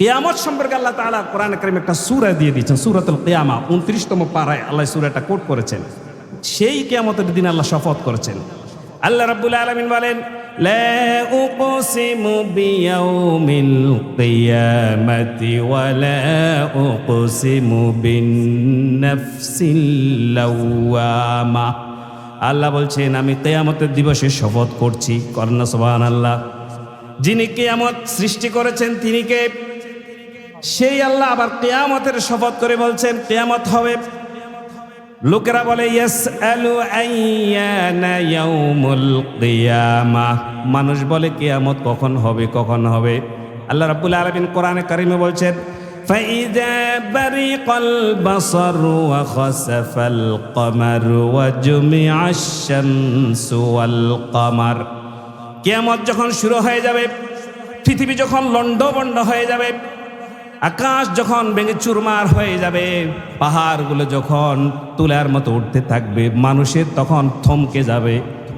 কিয়ামত সম্পর্কে আল্লাহ তাআলা কোরআনে কারীমে একটা সূরা দিয়ে দিয়েছেন, সূরাতুল কিয়ামা 29তম পারায় আল্লাহ সূরাটা কোট করেছেন। সেই কিয়ামতের দিন আল্লাহ শপথ করেছেন। আল্লাহ রাব্বুল আলামিন বলেন, লা উকসিমু বিয়াউমিল কিয়ামাতি ওয়া লা উকসিমু বিন-নাফসিল লাওয়ামা। আল্লাহ বলছেন, আমি কিয়ামতের দিবসে শপথ করছি। করেন না সুবহানাল্লাহ। যিনি কিয়ামত সৃষ্টি করেছেন তিনি কে? সেই আল্লাহ আবার কিয়ামতের শপথ করে বলছেন কিয়ামত হবে। লোকেরা বলে ইয়াসআলু আইয়ানা ইয়াউমুল কিয়ামাহ, মানুষ বলে কিয়ামত কখন হবে কখন হবে। আল্লাহ রাব্বুল আলামিন কোরআনে কারীমে বলছেন, ফাইযা বারিকাল বাসারু ওয়া খাসাফাল কমারু ওয়া জুমিআশ শামসু ওয়াল কমার। কিয়ামত যখন শুরু হয়ে যাবে, পৃথিবী যখন লণ্ডভণ্ড হয়ে যাবে, আকাশ যখন ভেঙে চুরমার হয়ে যাবে, পাহাড়গুলো যখন তুলার মতো উঠতে থাকবে, মানুষের তখন থমকে যাবে,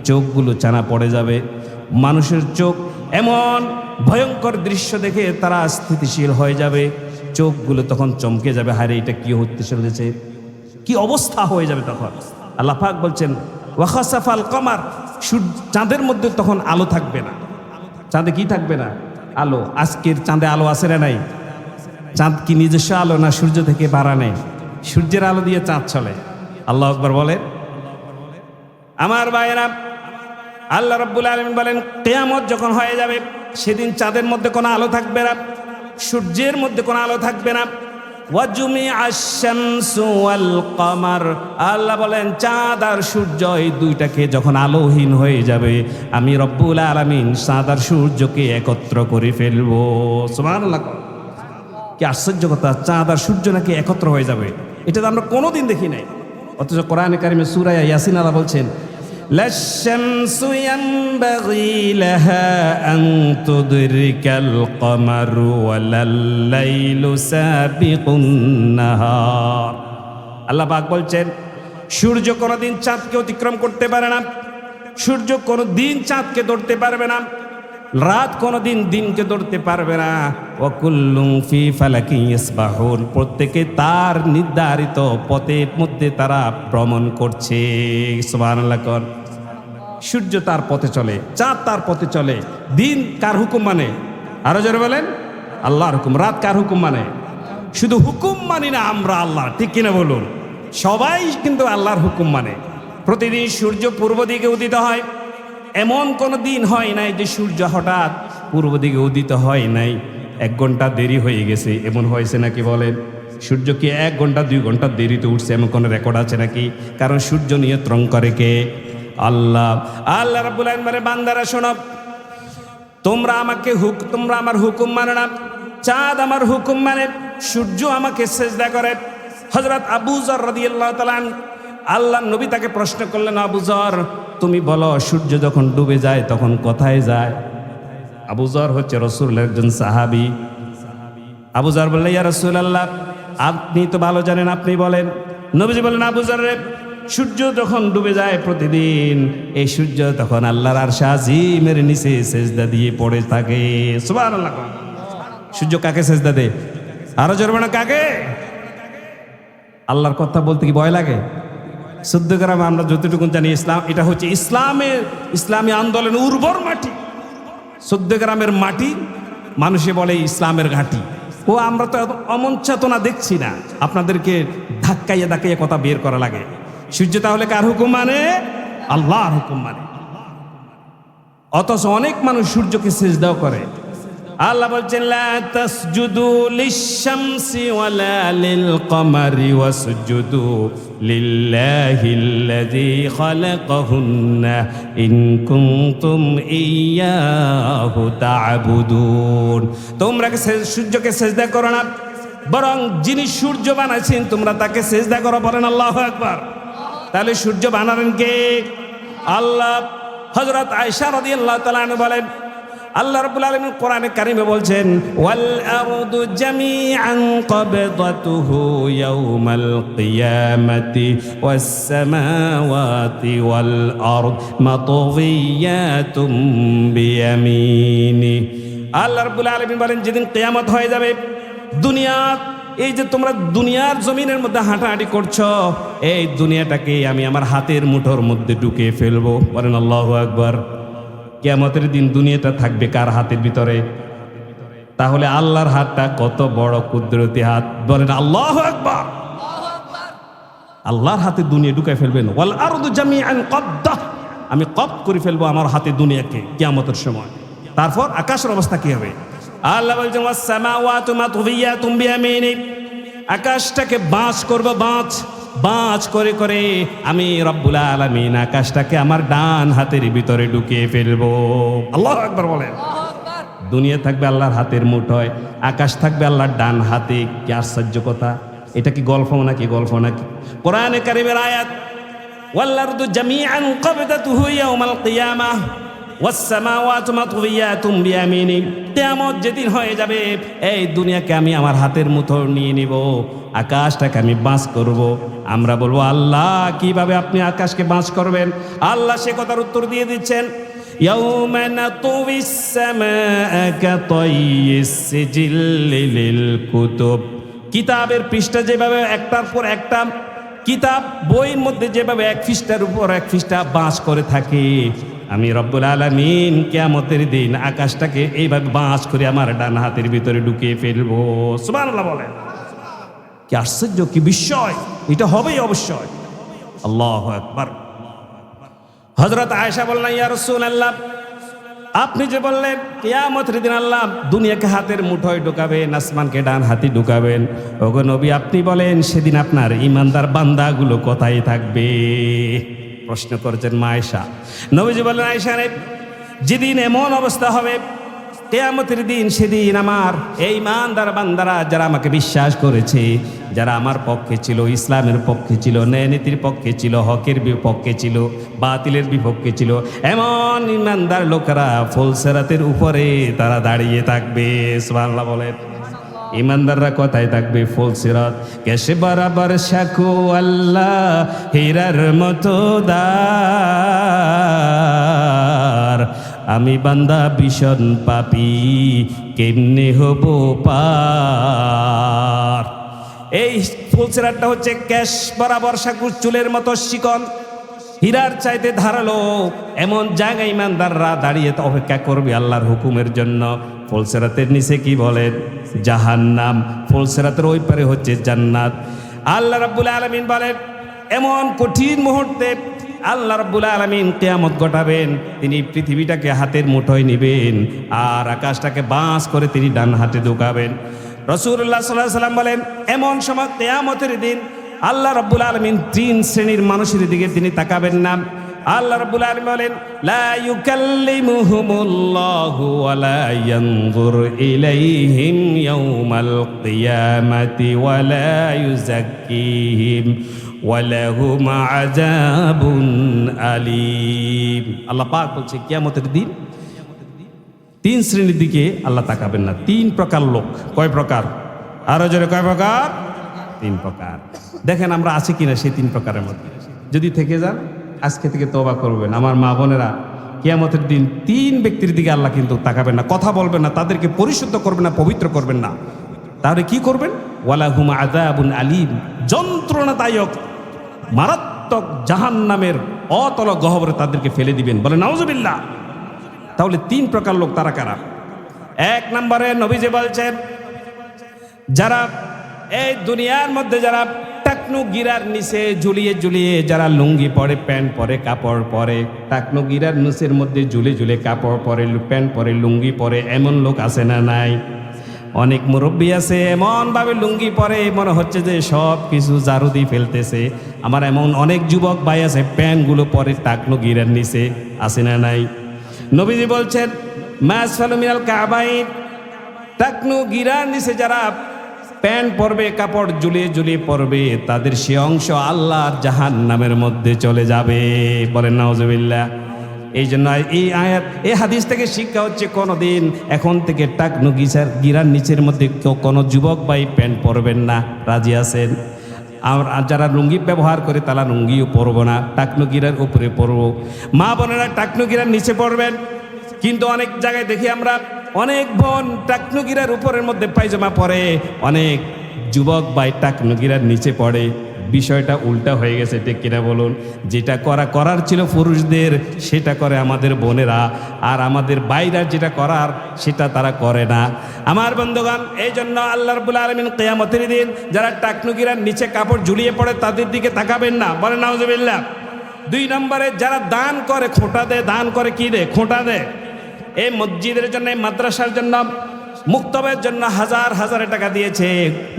চোখগুলো চানা পড়ে যাবে। মানুষের চোখ এমন ভয়ঙ্কর দৃশ্য দেখে তারা স্থিতিশীল হয়ে যাবে, চোখগুলো তখন চমকে যাবে, হারে এটা কি হতে চলেছে, কি অবস্থা হয়ে যাবে। তখন আল্লাহ পাক বলছেন ওয়া খাসাফাল কমার, চাঁদের মধ্যে তখন আলো থাকবে না। চাঁদে কি থাকবে না? আলো। আজকের চাঁদে আলো আছে না নাই? চাঁদ কি নিজস্ব আলো না সূর্য থেকে বাড়ানে? সূর্যের আলো দিয়ে চাঁদ চলে। আল্লাহু আকবার বলেন। আমার ভাইয়েরা, আল্লাহ রাব্বুল আলামিন বলেন কিয়ামত যখন হয়ে যাবে সেদিন চাঁদের মধ্যে কোনো আলো থাকবে না, সূর্যের মধ্যে কোনো আলো থাকবে না। ওয়া জুমিআশ শামসু ওয়াল কমার, আল্লাহ বলেন চাঁদ আর সূর্য এই দুইটাকে যখন আলোহীন হয়ে যাবে, আমি রব্বুল আলামিন চাঁদ আর সূর্যকে একত্র করে ফেলবো। সুবহানাল্লাহ। কি আশ্চর্য কথা, চাঁদ আর সূর্য নাকি একত্র হয়ে যাবে, এটা তো আমরা কোনোদিন দেখি নাই। অথচ কোরআনে কারিমে সূরা ইয়াসিন আল্লাহ বলছেন, লাশ-শামসু ইয়ানবাগি লাহা আন তুদরিকাল কমারু ওয়ালাল-লাইলু সাবিকুন নাহার। আল্লাহ পাক বলছেন সূর্য কোনোদিন চাঁদকে অতিক্রম করতে পারে না, সূর্য কোনোদিন চাঁদকে ধরতে পারবে না, রাত কোনোদিন দিনকে ধরতে পারবে না। ওয়া কুল্লুম ফি ফালাকিন ইয়াসবাহুন, প্রত্যেকে তার নির্ধারিত পথের মধ্যে তারা ভ্রমণ করছে। সুবহানাল্লাহ। সূর্য তার পথে চলে, চাঁদ তার পথে চলে। দিন কার হুকুম মানে? আরো জোরে বলেন, আল্লাহর হুকুম। রাত কার হুকুম মানে? শুধু হুকুম মানি না আমরা আল্লাহ, ঠিক কিনা বলুন? সবাই কিন্তু আল্লাহর হুকুম মানে। প্রতিদিন সূর্য পূর্ব দিকে উদিত হয়, এমন কোনো দিন হয় নাই যে সূর্য হঠাৎ পূর্ব দিকে উদিত হয় নাই, 1 ঘন্টা দেরি হয়ে গেছে, এমন হয়েছে নাকি বলেন? সূর্য কি 1 ঘন্টা 2 ঘন্টা দেরিতে উঠছে এমন কোনো রেকর্ড আছে নাকি? কারণ সূর্য নিয়ন্ত্রণ করে কে? আল্লাহ। আল্লাহ রাব্বুল আলামিন বলে, বান্দারা শোনো, তোমরা আমার হুকুম মানে না, চাঁদ আমার হুকুম মানে, সূর্য আমাকে সিজদা করে। হযরত আবু যর রাদিয়াল্লাহু তাআলা আল্লাহর নবী তাকে প্রশ্ন করলেন, আবু যর তুমি বলো সূর্য যখন ডুবে যায় তখন কোথায় যায়? আবু যর হচ্ছে রাসূলের একজন সাহাবী। আবু যর বললেন, ইয়া রাসূলুল্লাহ আপনি তো ভালো জানেন, আপনি বলেন। নবীজি বলেন, আবু যর রে, সূর্য যখন ডুবে যায় প্রতিদিন, এই সূর্য তখন আল্লাহর আরশ আজিমের নিচে সিজদা দিয়ে পড়ে থাকে। সুবহানাল্লাহ। সূর্য কাকে সিজদা দেয়? আরো জোরে বলেন, কাকে? আল্লাহর কথা বলতে কি ভয় লাগে? চৌদ্দগ্রাম আমরা যতটুকু জানি, ইসলাম এটা হচ্ছে ইসলামী আন্দোলনের উর্বর মাটি। চৌদ্দগ্রামের মাটি মানুষে বলে ইসলামের ঘাঁটি। ও আমরা তো অমন চেতনা দেখছি না, আপনাদেরকে ধাক্কাইয়া কথা বের করা লাগে। সূর্য তাহলে কার হুকুম মানে? আল্লাহর হুকুম মানে। অথচ অনেক মানুষ সূর্যকে সিজদাও করে। আল্লাহ বলছেন, লা তাসজুদু লিশ-শামসি ওয়ালা লিল-কমারি ওয়াসজুদু লিল্লাহিল্লাযী খালাকাহুন্না ইন কুনতুম ইয়্যাহু তা'বুদুন। তোমরা সূর্যকে সিজদা করো না, বরং যিনি সূর্য বানাইছেন তোমরা তাকে সিজদা করো। বলেন আল্লাহু আকবার। তাহলে সূর্য বানালেন কে? আল্লাহ। হযরত আয়েশা রাদিয়াল্লাহু তাআলা আনহা বলেন, আল্লাহ রাব্বুল আলামিন কোরআনে কারিমে বলছেন, ওয়াল আরদু জামিআন ক্বাবদাতুহু ইয়াওমাল কিয়ামাতি ওয়াস সামাওয়াতি ওয়াল আরদ মাতওয়িয়াতুম বিয়ামিনি। আল্লাহ রাব্বুল আলামিন বলেন, যেদিন কিয়ামত হয়ে যাবে দুনিয়া, এই যে তোমরা দুনিয়ার জমিনের মধ্যে হাঁটাহাঁটি করছো, এই দুনিয়াটাকে আমি আমার হাতের মুঠোর মধ্যে ঢুকে ফেলবো। বলেন আল্লাহু আকবার। কিয়ামতের দিন দুনিয়াটা থাকবে কার হাতের ভিতরে? তাহলে আল্লাহর হাতটা কত বড় কুদরতি হাত, বলেন আল্লাহু আকবার। আল্লাহর হাতে দুনিয়া ঢুকাই ফেলবেন। ওয়াল আরদু জামিআন কদ্দাহ, আমি কব্দ করে ফেলবো আমার হাতে দুনিয়াকে কিয়ামতের সময়। তারপর আকাশের অবস্থা কি হবে? আল্লাহ বলছেন ওয়াস সামাওয়াতু মাতউবিয়াতুম বিয়ামিনি, আকাশটাকে বাঁচ করব, বাঁচ করে করে আমি রব্বুল আলামিন আকাশটাকে আমার ডান হাতের ভিতরে ঢুকিয়ে ফেলবো। আল্লাহু আকবার বলেন। দুনিয়া থাকবে আল্লাহর হাতের মুঠোয়, আকাশ থাকবে আল্লাহর ডান হাতে। কি আশ্চর্য কথা! এটা কি গল্প নাকি? কোরআনে কারীমের আয়াত, ওয়াল আরদু জামিআন কবদাতুহু ইয়াওমাল কিয়ামাহ ওয়াস সামাওয়াতু মাতউবিয়াতুম বিয়ামিনি। কিয়ামত যেদিন হয়ে যাবে, এই দুনিয়াকে আমি আমার হাতের মুঠোয় নিয়ে নিব, আকাশটাকে আমি বাঁচ করব। আমরা বলবো আল্লাহ কিভাবে আপনি আকাশকে বাঁচ করবেন? আল্লাহ সে কথার উত্তর দিয়ে দিচ্ছেন, ইয়াউমা নাতুবিস সামাআ কাতাইয়িস সিজিল্লি লিল কুতুব। কিতাবের পৃষ্ঠা যেভাবে একটার পর একটা কিতাব বইয়ের মধ্যে যেভাবে এক পৃষ্ঠার উপর এক পৃষ্ঠা বাঁচ করে থাকে, আমি রব্বুল আলামিন কিয়ামতের দিন আকাশটাকে এইভাবে বাঁচ করে আমার ডান হাতের ভিতরে ঢুকিয়ে ফেলবো। সুবহানাল্লাহ বলেন। কি আশ্চর্য, কি বিস্ময়! এটা হবেই অবশ্যই। আল্লাহু আকবার। হযরত আয়েশা বললেন, ইয়া রাসূলুল্লাহ, আপনি যে বললেন কিয়ামতের দিন আল্লাহ দুনিয়াকে হাতের মুঠোয় ঢুকাবেন, আসমানকে ডান হাতে ঢুকাবেন, ওগো নবী আপনি বলেন সেদিন আপনার ইমানদার বান্দাগুলো কোথায় থাকবে? প্রশ্ন করেছেন মা আয়েশা। নবীজি বললেন, আয়েশা রে, যেদিন এমন অবস্থা হবে কিয়ামতের দিন, সেদিন আমার এই ইমানদার বান্দারা যারা আমাকে বিশ্বাস করেছে, যারা আমার পক্ষে ছিল, ইসলামের পক্ষে ছিল, ন্যায় নীতির পক্ষে ছিল, হকের বিপক্ষে ছিল, বাতিলের বিপক্ষে ছিল, এমন ইমানদার লোকেরা ফুলসিরাতের উপরে তারা দাঁড়িয়ে থাকবে। সুবহানাল্লাহ বলেন। ইমানদাররা কোথায় থাকবে? ফুলসিরাত। কেশে বরাবর শাকু আল্লাহ হীরার মতো দার, আমি বান্দা ভীষণ পাপী কেমনে হব পার। এই ফুলসিরাতটা হচ্ছে ক্যাশ বরাবর শাকুর চুলের মতো চিকন, হীরার চাইতে ধারালো। এমন জায়গায় ইমানদাররা দাঁড়িয়ে অপেক্ষা করবে আল্লাহর হুকুমের জন্য। ফুলসিরাতের নিচে কি বলেন? জাহান্নাম। ফুলসিরাতের ওই পারে হচ্ছে জান্নাত। আল্লাহ রাব্বুল আলামিন বলেন, এমন কঠিন মুহূর্তে আল্লাহ রাব্বুল আলামিন কিয়ামত ঘটাবেন। তিনি পৃথিবীটাকে হাতের মুঠোয় নেবেন আর আকাশটাকে বাঁচ করে তিনি ডান হাতে ঢুকাবেন। রাসূলুল্লাহ সাল্লাল্লাহু আলাইহি ওয়াসাল্লাম বলেন, এমন সময় কিয়ামতের দিন আল্লাহ রাব্বুল আলামিন তিন শ্রেণীর মানুষের দিকে তিনি তাকাবেন না। আল্লাহ রাব্বুল আলামিন বলেন, লা ইউকাল্লিমুহুমুল্লাহু ওয়া লা ইয়ানজুর ইলাইহিম ইয়াওমাল কিয়ামাতি ওয়া লা ইউযাক্কিহিম ওয়া লাহুম আযাবুন আলীম। আল্লাহ পাক বলছে কিয়ামতের দিন তিন শ্রেণীর দিকে আল্লাহ তাকাবেন না। তিন প্রকার লোক। কয় প্রকার? আরো জোরে কয় প্রকার? তিন প্রকার। দেখেন আমরা আছি কিনা সেই তিন প্রকারের মধ্যে। যদি থেকে যান আজকে থেকে তওবা করবেন। আমার মা বোনেরা, কিয়ামতের দিন তিন ব্যক্তির দিকে আল্লাহ কিন্তু তাকাবেন না, কথা বলবেন না, তাদেরকে পরিশুদ্ধ করবেন না, পবিত্র করবেন না। তাহলে কি করবেন? ওয়ালাহুম আযাবুন আলীম, যন্ত্রণাদায়ক মারাত্মক জাহান্নামের অতল গহ্বরে তাদেরকে ফেলে দিবেন। বলে নাউজুবিল্লাহ। তাহলে তিন প্রকার লোক তারা কারা? এক নম্বরে নবীজি বলছেন, যারা এই দুনিয়ার মধ্যে যারা টাকনু গিরার নিচে ঝুলিয়ে ঝুলিয়ে যারা লুঙ্গি পরে, প্যান্ট পরে, কাপড় পরে, টাকনু গিরার নিচের মধ্যে ঝুলে ঝুলে কাপড় পরে, প্যান্ট পরে, লুঙ্গি পরে, এমন লোক আছে না নাই? অনেক মুরব্বী আছে এমন ভাবে লুঙ্গি পরে মনে হচ্ছে যে সব কিছু জারু দিয়ে ফেলতেছে। আমার এমন অনেক যুবক ভাই আছে প্যান্টগুলো পরে টাকনু গিরার নিচে, আছে না নাই? নবীজি বলছেন, মাসফালু মিনাল কাবাইন, টাকনু গিরার নিচে যারা প্যান্ট পরবে, কাপড় ঝুলিয়ে ঝুলিয়ে পরবে, তাদের সে অংশ আল্লাহর জাহান্নামের মধ্যে চলে যাবে। বলেন নাউজুবিল্লাহ। এই জন্য এই আয়াত, এই হাদিস থেকে শিক্ষা হচ্ছে, কোনোদিন এখন থেকে টাকনু গিরার নিচের মধ্যে কোনো যুবক ভাই প্যান্ট পরবেন না। রাজি আছেন? আর যারা লুঙ্গি ব্যবহার করে তারা লুঙ্গিও পরবো না, টাকনু গিরার উপরে পরবো। মা বোনেরা টাকনু গিরার নিচে পড়বেন। কিন্তু অনেক জায়গায় দেখি আমরা অনেক বোন টাকনুগিরার উপরের মধ্যে পায়জামা পরে, অনেক যুবক ভাই টাকনুগিরার নিচে পড়ে। বিষয়টা উল্টা হয়ে গেছে, ঠিক কিনা বলুন? যেটা করার ছিল পুরুষদের সেটা করে আমাদের বোনেরা, আর আমাদের বাইরা যেটা করার সেটা তারা করে না। আমার বন্ধুগণ, এই জন্য আল্লাহ রাব্বুল আলামিন কিয়ামতের দিন যারা টাকনুগিরার নিচে কাপড় ঝুলিয়ে পড়ে তাদের দিকে তাকাবেন না, বলেন নাউজুবিল্লাহ। 2 নম্বরে যারা দান করে, খোঁটা দেয়, দান করে কি দেয়? খোঁটা দেয়। এই মসজিদের জন্য, এই মাদ্রাসার জন্য, মুক্তবের জন্য হাজার হাজার টাকা দিয়েছে,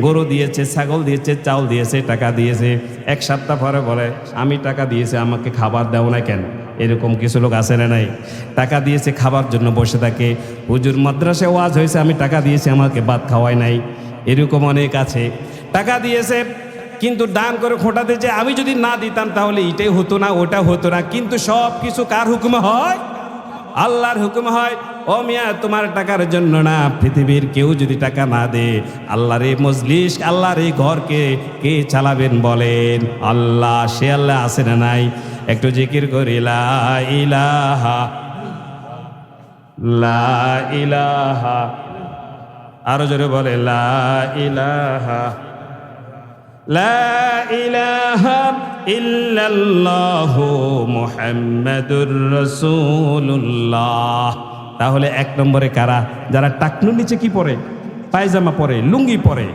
গরু দিয়েছে, ছাগল দিয়েছে, চাউল দিয়েছে, টাকা দিয়েছে। 1 সপ্তাহ পরে বলে আমি টাকা দিয়েছি, আমাকে খাবার দাও না কেন? এরকম কিছু লোক আছে না নাই? টাকা দিয়েছে খাবার জন্য বসে থাকে। হুজুর মাদ্রাসায় ওয়াজ হয়েছে, আমি টাকা দিয়েছি, আমাকে ভাত খাওয়াই নাই। এরকম অনেক আছে। টাকা দিয়েছে কিন্তু দান করে খোঁটা দিয়েছে, আমি যদি না দিতাম তাহলে এটাই হতো না, ওটা হতো না। কিন্তু সব কিছু কার হুকুমে হয়? আল্লাহর হুকুম হয়। ও মিয়া, তোমার টাকার জন্য না, পৃথিবীর কেউ যদি টাকা না দে, আল্লাহর এই মজলিস, আল্লাহর এই ঘরকে কে চালাবেন বলেন? আল্লাহ। সে আল্লাহ আছে না নাই? একটু জিকির করি, লা ইলাহা, লা ইলাহা। আরো জোরে বলে, লা ইলাহা, লা ইলাহা ইল্লাল্লাহু মুহাম্মাদুর রাসূলুল্লাহ। তাহলে 1 নম্বরে কারা? যারা টাকনুর নিচে কি পরে? পায়জামা পরে, লুঙ্গি পরে।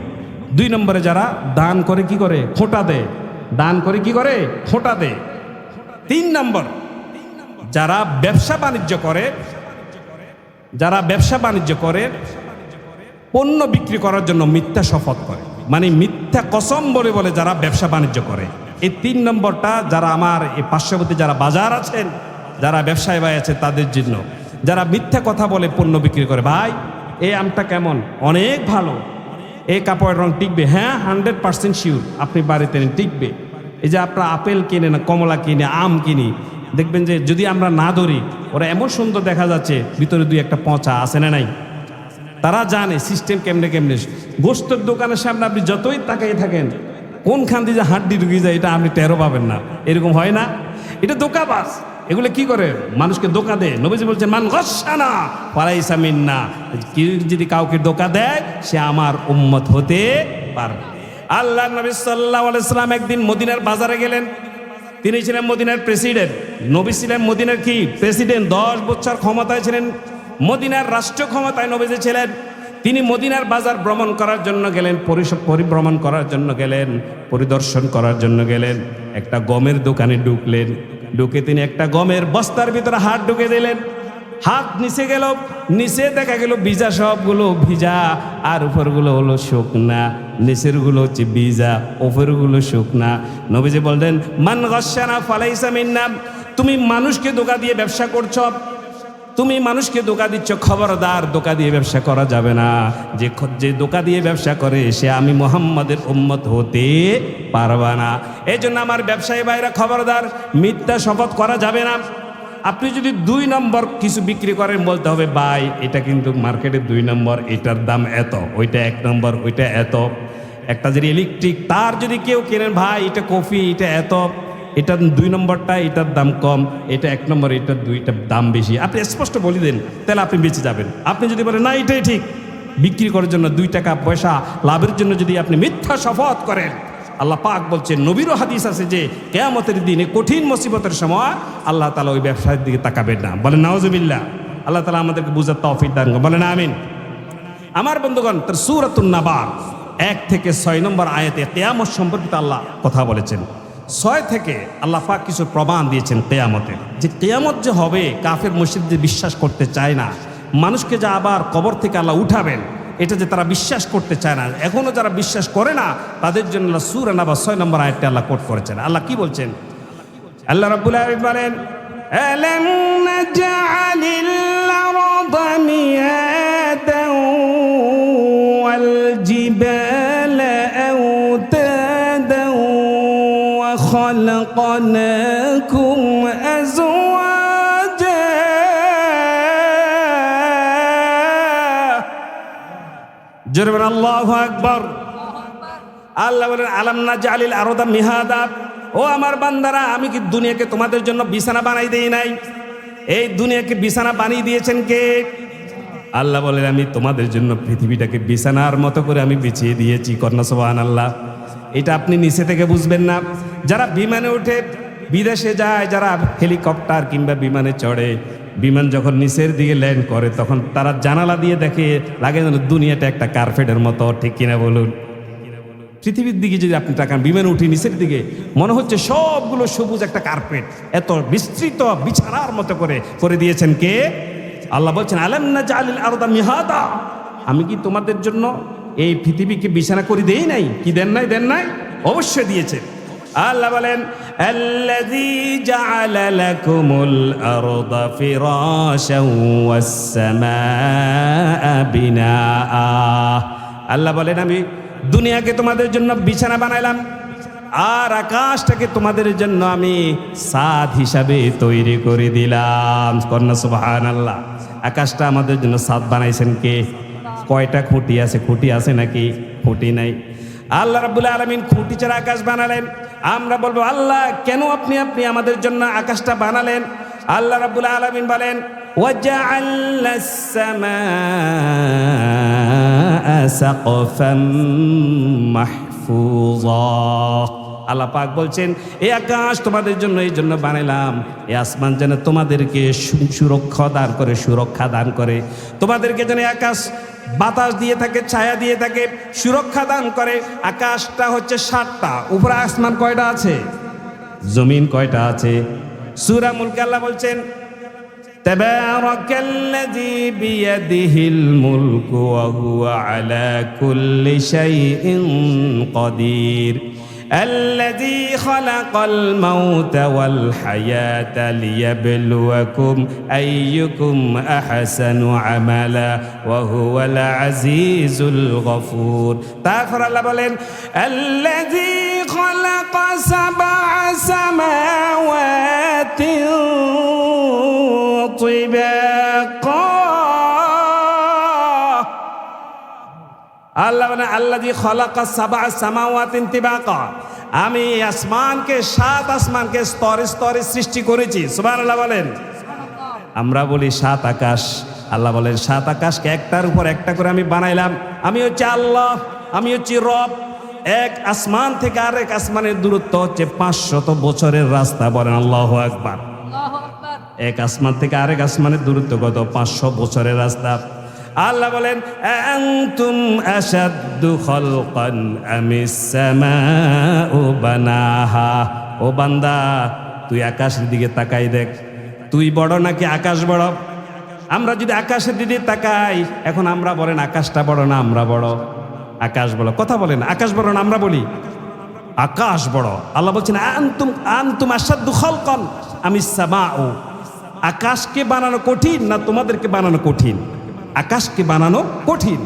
2 নম্বরে যারা দান করে কি করে? খোঁটা দেয়। দান করে কি করে? খোঁটা দেয়। 3 নম্বর যারা ব্যবসা বাণিজ্য করে, যারা ব্যবসা বাণিজ্য করে পণ্য বিক্রি করার জন্য মিথ্যা শপথ করে, মানে মিথ্যা কসম বলে বলে যারা ব্যবসা বাণিজ্য করে। এই 3 নম্বরটা যারা আমার এই পার্শ্ববর্তী যারা বাজার আছেন, যারা ব্যবসায়ী ভাই আছে তাদের জন্য। যারা মিথ্যা কথা বলে পণ্য বিক্রি করে, ভাই এই আমটা কেমন? অনেক ভালো। এই কাপড়ের রং টিকবে? হ্যাঁ, 100% শিওর, আপনি বাড়িতে নেন, টিকবে। এই যে আপনার আপেল কিনে না, কমলা কিনে, আম কিনি, দেখবেন যে যদি আমরা না ধরি, ওরা এমন সুন্দর দেখা যাচ্ছে, ভিতরে 2-1টা পচা আছে না নাই? তারা জানে সিস্টেম কেমনে কেমনে। গোস্তের দোকানের সামনে আপনি যতই তাকাই থাকেন, কোনখান দিয়ে যে হাড্ডি ঢুকে যায় এটা আপনি টেরও পাবেন না। এরকম হয় না? এটা ধোঁকাবাজ। এগুলো কি করে? মানুষকে ধোঁকা দেয়। নবীজি বলছেন, মান গশশানা ফালাইসা মিন্না। কেউ যদি কাউকে ধোঁকা দেয়, সে আমার উম্মত হতে পারবে। আল্লাহ নবী সাল্লাল্লাহু আলাইহি সাল্লাম একদিন মদিনার বাজারে গেলেন। তিনি ছিলেন মদিনার প্রেসিডেন্ট। নবী ছিলেন মদিনার কি? প্রেসিডেন্ট। 10 বছর ক্ষমতায় ছিলেন, মদিনার রাষ্ট্র ক্ষমতায় নবীজি ছিলেন। তিনি মদিনার বাজার ভ্রমণ করার জন্য গেলেন, পরিভ্রমণ করার জন্য গেলেন, পরিদর্শন করার জন্য গেলেন। একটা গমের দোকানে ঢুকলেন। ঢুকে তিনি একটা গমের বস্তার ভিতরে হাত ঢুকে দিলেন। হাত নিচে গেল, নিচে দেখা গেল ভিজা, সবগুলো ভিজা, আর উপরগুলো হলো শুকনা। নিচের গুলো হচ্ছে ভিজা, উপরগুলো শুকনা। নবীজি বললেন, মান গশশানা ফালাইসা মিন্না। তুমি মানুষকে ধোঁকা দিয়ে ব্যবসা করছো, তুমি মানুষকে ধোঁকা দিচ্ছ, খবরদার, ধোঁকা দিয়ে ব্যবসা করা যাবে না। যে ধোঁকা দিয়ে ব্যবসা করে সে আমি মুহাম্মাদের উম্মত হতে পারবা না। এই জন্য আমার ব্যবসায়ী ভাইরা খবরদার, মিথ্যা শপথ করা যাবে না। আপনি যদি 2 নম্বর কিছু বিক্রি করেন, বলতে হবে ভাই এটা কিন্তু মার্কেটে 2 নম্বর, এটার দাম এত, ওইটা 1 নম্বর, ওইটা এত। একটা যদি ইলেকট্রিক তার যদি কেউ কেনেন, ভাই এটা কফি, এটা এত, এটা 2 নম্বরটা, এটার দাম কম, এটা 1 নম্বর, এটা 2টার দাম বেশি। আপনি স্পষ্ট বলে দেন, তাহলে আপনি বেঁচে যাবেন। আপনি যদি বলেন না এটাই ঠিক, বিক্রি করার জন্য 2 টাকা পয়সা লাভের জন্য যদি আপনি মিথ্যা শপথ করেন, আল্লাহ পাক বলছেন, নবীরও হাদিস আছে যে কিয়ামতের দিনে কঠিন মুসিবতের সময় আল্লাহ তাআলা ওই ব্যবসার দিকে তাকাবেন না। বলেন নাউজুবিল্লাহ। আল্লাহ তাআলা আমাদেরকে বুঝার তৌফিক দান করুন, বলেন আমিন। আমার বন্ধুগণ, তার সূরাতুন নাবা 1 থেকে 6 নম্বর আয়াতে কিয়ামত সম্পর্কিত আল্লাহ কথা বলেছেন। 6 থেকে আল্লাহ পাক কিছু প্রমাণ দিয়েছেন কিয়ামতের, যে কিয়ামত যে হবে, কাফের মুশরিক যে বিশ্বাস করতে চায় না, মানুষকে যে আবার কবর থেকে আল্লাহ উঠাবেন, এটা যে তারা বিশ্বাস করতে চায় না, এখনো যারা বিশ্বাস করে না তাদের জন্য আল্লাহ সূরা নাবা 6 নম্বর আয়াতটা আল্লাহ কোট করেছেন। আল্লাহ কি বলছেন? আল্লাহ রাব্বুল আলামিন বলেন, আলাম নাজআলিল আরদা মিয়াদান ওয়াল জিবালা আওতাদান ওয়া খালাকনাকুম আজওয়াজা। জোরে বলেন আল্লাহু আকবার। আল্লাহ বলেন, আলাম নাজআলিল আরদা মিহাদা। ও আমার বান্দারা, আমি কি দুনিয়াকে তোমাদের জন্য বিছানা বানাই দেই নাই? এই দুনিয়াকে বিছানা বানিয়ে দিয়েছেন কে? আল্লাহ বলেন আমি তোমাদের জন্য পৃথিবীটাকে বিছানার মতো করে আমি বিছিয়ে দিয়েছি। কন্যা সুবহানাল্লাহ। এটা আপনি নিচে থেকে বুঝবেন না। যারা বিমানে উঠে বিদেশে যায়, যারা হেলিকপ্টার কিংবা বিমানে চড়ে, বিমান যখন নিচের দিকে ল্যান্ড করে তখন তারা জানালা দিয়ে দেখে লাগে যেন দুনিয়াটা একটা কার্পেটের মতো, ঠিক কিনা বলুন? পৃথিবীর দিকে যদি আপনি তাকান, বিমানে উঠে নিচের দিকে মনে হচ্ছে সবগুলো সবুজ একটা কার্পেট, এত বিস্তৃত বিছানার মতো করে দিয়েছেন কে? আল্লাহ বলছেন আলাম নাজআলিল আরদা মিহাদা, আমি কি তোমাদের জন্য এই পৃথিবীকে বিছানা করে দেই নাই? কি দেন নাই? দেন নাই, অবশ্যই দিয়েছেন। আল্লাহ বলেন আল্লাযী জাআলা লাকুমুল আরদা ফিরাশাও ওয়াস সামাআ বিনাআ। আল্লাহ বলেন আমি দুনিয়াকে তোমাদের জন্য বিছানা বানাইলাম, আর আকাশটাকে তোমাদের জন্য আমি ছাদ হিসাবে তৈরি করে দিলাম। কন্যা সুবহানাল্লাহ। আকাশটা আমাদের জন্য ছাদ বানাইছেন কে? কয়টা খুঁটি আছে? খুঁটি আছে নাকি? খুঁটি নাই। আল্লাহ রাব্বুল আলামিন খুঁটি ছাড়া আকাশ বানালেন। আমরা বলবো আল্লাহ কেন আপনি আমাদের জন্য আকাশটা বানালেন? আল্লাহ রাব্বুল আলামিন বলেন ওয়াজআলনাস সামাআ সাকফাম মাহফুজা। আল্লাহ পাক বলছেন এই আকাশ তোমাদের জন্য এই জন্য বানাইলাম, এই আসমান যেন তোমাদেরকে সুরক্ষা দান করে, তোমাদেরকে যেন আকাশ বাতাস দিয়ে থাকে, ছায়া দিয়ে থাকে, সুরক্ষা দান করে। আকাশটা হচ্ছে 7টা, উপরে আসমান কয়টা আছে? জমিন কয়টা আছে? সূরা মুলকে আল্লাহ বলছেন তাবারাকাল্লাযী বিয়াদিহিল মুলকু ওয়া হুয়া আলা কুল্লি শাইইন কাদির الذي خلق الموت والحياة ليبلوكم أيكم أحسن عملا وهو العزيز الغفور. তারপর আল্লাহ বলেন الذي خلق 7 سماوات طباقا। আল্লাহ মানে আল্লাযী খালাকা 7 সামাওয়াতিন তিবাকা, আমি আসমানকে 7 আসমানকে স্তরে স্তরে সৃষ্টি করেছি। সুবহানাল্লাহ বলেন। আমরা বলি 7 আকাশ, আল্লাহ বলেন 7 আকাশকে একটার উপর একটা করে আমি বানাইলাম। আমি হচ্ছে আল্লাহ, আমি হচ্ছে রব। এক আসমান থেকে আরেক আসমানের দূরত্ব হচ্ছে 500 বছরের রাস্তা। বলেন আল্লাহু আকবার। এক আসমান থেকে আরেক আসমানের দূরত্ব কত? 500 বছরের রাস্তা। আল্লাহ বলেন আনতুম আশাদ্দু খালকান আমিস সামাউ বানাহা। ও বান্দা তুই আকাশের দিকে তাকাই দেখ, তুই বড় নাকি আকাশ বড়? আমরা যদি আকাশের দিকে তাকাই, এখন আমরা বলেন আকাশটা বড় না আমরা বড়? আকাশ বড়। কথা বলেন আকাশ বড় না আমরা বলি আকাশ বড়? আল্লাহ বলছেন আনতুম আশাদ্দু খালকান আমিস সামাউ। আকাশকে বানানো কঠিন না তোমাদেরকে বানানো কঠিন? আকাশকে বানানো কঠিন।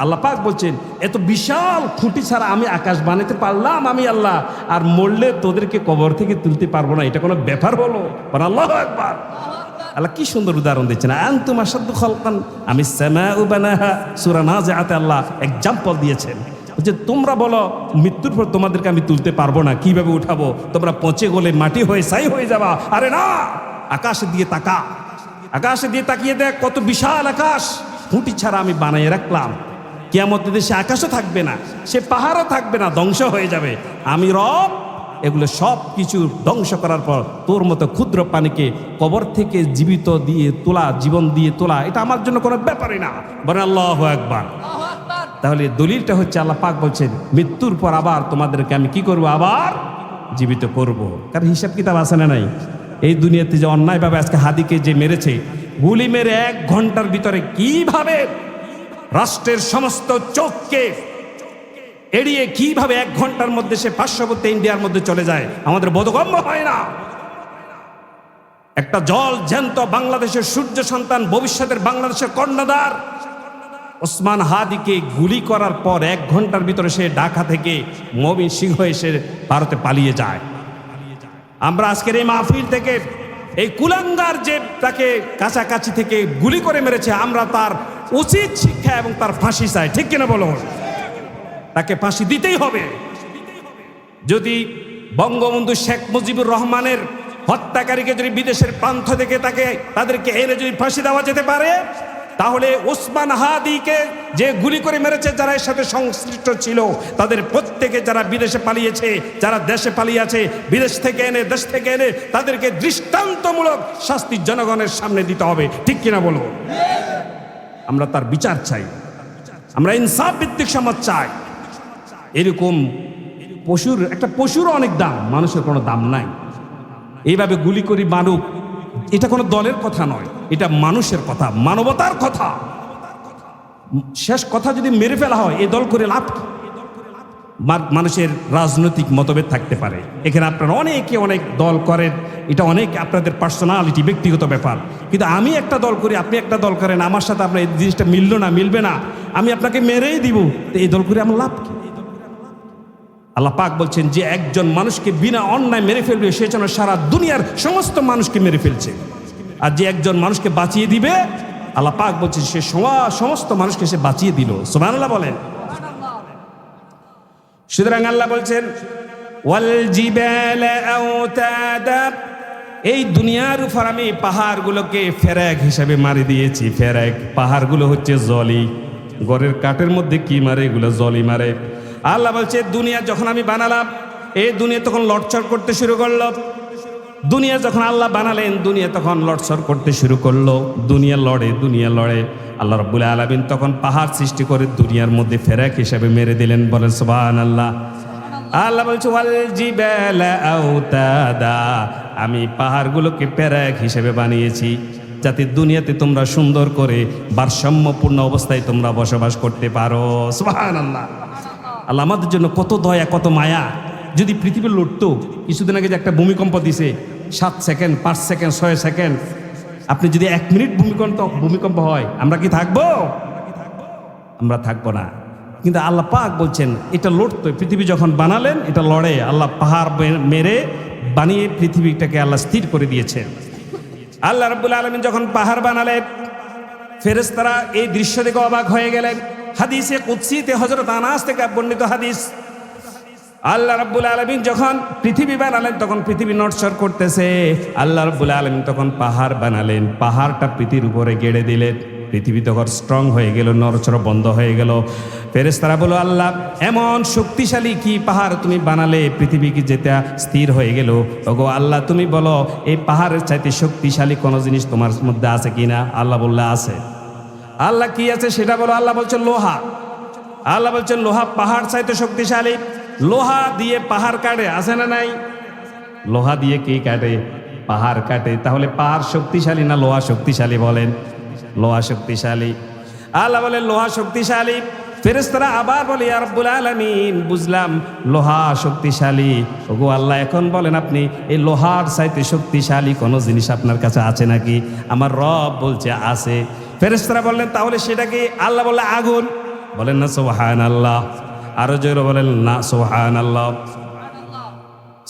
আল্লাহ পাক বলছেন এত বিশাল খুঁটি ছাড়া আমি আকাশ বানাতে পারলাম আমি আল্লাহ, আর মরলে তোদেরকে কবর থেকে তুলতে পারবো না, এটা কোনো ব্যাপার হলো? আল্লাহু আকবার। আল্লাহ কি সুন্দর উদাহরণ দিচ্ছেন, আনতুম আশাদ্দু খালকান আমিস সামাউ বানাহা। সূরা নাজিআতে আল্লাহ এক্সাম্পল দিয়েছেন যে তোমরা বলো মৃত্যুর পর তোমাদেরকে আমি তুলতে পারবো না, কিভাবে উঠাবো? তোমরা পচে গলে মাটি হয়ে ছাই হয়ে যাবা। আরে না, আকাশের দিকে তাকা, আকাশের দিকে তাকিয়ে দেখ কত বিশাল আকাশ। খুঁটি ছাড়া আমি বানিয়ে রাখলাম, কিয়ামতের দেশে আকাশও থাকবে না, সে পাহাড়ও থাকবে না, ধ্বংস হয়ে যাবে। আমি রব এগুলো সব কিছু ধ্বংস করার পর তোর মতো ক্ষুদ্র প্রাণীকে কবর থেকে জীবিত দিয়ে তোলা, জীবন দিয়ে তোলা, এটা আমার জন্য কোনো ব্যাপারই না। বলেন আল্লাহু আকবার। তাহলে দলিলটা হচ্ছে আল্লাহ পাক বলছেন মৃত্যুর পর আবার তোমাদেরকে আমি কি করব? আবার জীবিত করব। কারণ হিসাব কিতাব আছে না নাই? এই দুনিয়াতে যে অন্যায়ভাবে আজকে হাদিকে যে মেরেছে, গুলি মেরে 1 ঘন্টার ভিতরে কিভাবে রাষ্ট্রের সমস্ত চোখকে এড়িয়ে কিভাবে 1 ঘন্টার মধ্যে সে পার্শ্ববর্তী ইন্ডিয়ার মধ্যে চলে যায়, আমাদের বোধগম্য হয় না। একটা জল জ্যান্ত বাংলাদেশের সূর্য সন্তান, ভবিষ্যতের বাংলাদেশের কর্ণধার ওসমান হাদিকে গুলি করার পর 1 ঘন্টার ভিতরে সে ঢাকা থেকে ময়মনসিংহ এসে ভারতে পালিয়ে যায়। আমরা আজকের এই মাহফিল থেকে এই কুলাঙ্গার যে তাকে কাছাকাছি থেকে গুলি করে মেরেছে, আমরা তার উচিত শিক্ষা এবং তার ফাঁসি চাই, ঠিক কিনা বলো? তাকে ফাঁসি দিতেই হবে। যদি বঙ্গবন্ধু শেখ মুজিবুর রহমানের হত্যাকারীকে যদি বিদেশের প্রান্ত থেকে তাদেরকে এনে যদি ফাঁসি দেওয়া যেতে পারে, তাহলে ওসমান হাদিকে যে গুলি করে মেরেছে, যারা এর সাথে সংশ্লিষ্ট ছিল, তাদের প্রত্যেকে যারা বিদেশে পালিয়েছে, যারা দেশে পালিয়ে আছে, বিদেশ থেকে এনে দেশ থেকে এনে তাদেরকে দৃষ্টান্তমূলক শাস্তি জনগণের সামনে দিতে হবে। ঠিক কিনা বলো? আমরা তার বিচার চাই, আমরা ইনসাফ ভিত্তিক সমাজ চাই। এরকম একটা পশুরও অনেক দাম, মানুষের কোনো দাম নাই। এইভাবে গুলি করি মানুষ, এটা কোনো দলের কথা নয়, এটা মানুষের কথা, মানবতার কথা। শেষ কথা যদি মেরে ফেলা হয়, এই দল করে লাভ কি? মানুষের রাজনৈতিক মতভেদ থাকতে পারে, এখানে আপনারা অনেকে অনেক দল করেন, এটা অনেক আপনাদের পার্সোনালিটি, ব্যক্তিগত ব্যাপার। কিন্তু আমি একটা দল করি, আপনি একটা দল করেন, আমার সাথে আপনার এই জিনিসটা মিলবে না, আমি আপনাকে মেরেই দিব, তো এই দল করে আমার লাভ কি? আল্লাহ পাক বলছেন যে একজন মানুষকে বিনা অন্যায় মেরে ফেলবে, সে যেন সারা দুনিয়ার সমস্ত মানুষকে মেরে ফেলছে। আর যে একজন মানুষকে বাঁচিয়ে দিবে, আল্লাহ পাক বলছেন সে সমস্ত মানুষকে সে বাঁচিয়ে দিল। সুবহানাল্লাহ বলেন। সুতরাং আল্লাহ বলছেন ওয়াল জিবালা আওতাদা, এই দুনিয়ার উপর আমি পাহাড়গুলোকে ফেরেক হিসাবে মারি দিয়েছি। ফেরেক, পাহাড়গুলো হচ্ছে জলি, ঘরের কাঠের মধ্যে কি মারে? এগুলো জলি মারে। আল্লাহ বলছে দুনিয়া যখন আমি বানালাম, এই দুনিয়া তখন লটচড় করতে শুরু করলো। দুনিয়া যখন আল্লাহ বানালেন, দুনিয়া তখন লটচড় করতে শুরু করলো। দুনিয়া লড়ে। আল্লাহ রাব্বুল আলামিন তখন পাহাড় সৃষ্টি করে দুনিয়ার মধ্যে ফেরেক হিসাবে মেরে দিলেন। বলেন সুবহানাল্লাহ। আল্লাহ বলছে ওয়াল জিবালা আওতাদা, আমি পাহাড়গুলোকে ফেরেক হিসেবে বানিয়েছি যাতে দুনিয়াতে তোমরা সুন্দর করে ভারসাম্যপূর্ণ অবস্থায় তোমরা বসবাস করতে পারো। সুবহানাল্লাহ। আল্লাহ আমাদের জন্য কত দয়া, কত মায়া। যদি পৃথিবী লড়তো, কিছুদিন আগে যে একটা ভূমিকম্প দিছে, 7 সেকেন্ড, 5 সেকেন্ড, 6 সেকেন্ড, আপনি যদি 1 মিনিট ভূমিকম্প হয়, আমরা কি থাকবো? আমরা থাকবো না। কিন্তু আল্লাহ পাক বলছেন এটা লড়তো, পৃথিবী যখন বানালেন এটা লড়ে। আল্লাহ পাহাড় মেরে বানিয়ে পৃথিবীটাকে আল্লাহ স্থির করে দিয়েছেন। আল্লাহ রাব্বুল আলামিন যখন পাহাড় বানালেন, ফেরেশতারা এই দৃশ্য দেখে অবাক হয়ে গেলেন। হাদিসে কুদসিতে হযরত আনাস থেকে বর্ণিত হাদিস, আল্লাহ রাব্বুল আলামিন যখন পৃথিবী বানালেন তখন পৃথিবী নড়চড় করতেছে। আল্লাহ রাব্বুল আলামিন তখন পাহাড় বানালেন, পাহাড়টা পৃথিবীর উপরে গেড়ে দিলেন। পৃথিবী তখন স্ট্রং হয়ে গেল, নড়চড় বন্ধ হয়ে গেল। ফেরেশতারা বলল আল্লাহ এমন শক্তিশালী কি পাহাড় তুমি বানালে, পৃথিবী কি যেটা স্থির হয়ে গেল? ওগো আল্লাহ তুমি বলো এই পাহাড়ের চাইতে শক্তিশালী কোনো জিনিস তোমার মধ্যে আছে কিনা? আল্লাহ বললে আছে। আল্লাহ কি আছে সেটা বলো। আল্লাহ বলছেন লোহা। আল্লাহ বলছেন লোহা পাহাড় চাইতে শক্তিশালী। লোহা দিয়ে পাহাড় কাটে, আছে না নাই? লোহা দিয়ে কি কাটে? পাহাড় কাটে। তাহলে পাহাড় শক্তিশালী না লোহা শক্তিশালী? বলেন লোহা শক্তিশালী। আল্লাহ বলেন লোহা শক্তিশালী। ফেরেশতারা আবার বলে ইয়া রাব্বুল আলামিন, বুঝলাম লোহা শক্তিশালী। ওগো আল্লাহ এখন বলেন আপনি এই লোহার চাইতে শক্তিশালী কোনো জিনিস আপনার কাছে আছে নাকি? আমার রব বলছে আছে। ফেরেশতারা বললেন তাহলে সেটা কি? আল্লাহ বললেন আগুন। বলেন না সুবহানাল্লাহ। আরো জোরে বলেন না সুবহানাল্লাহ।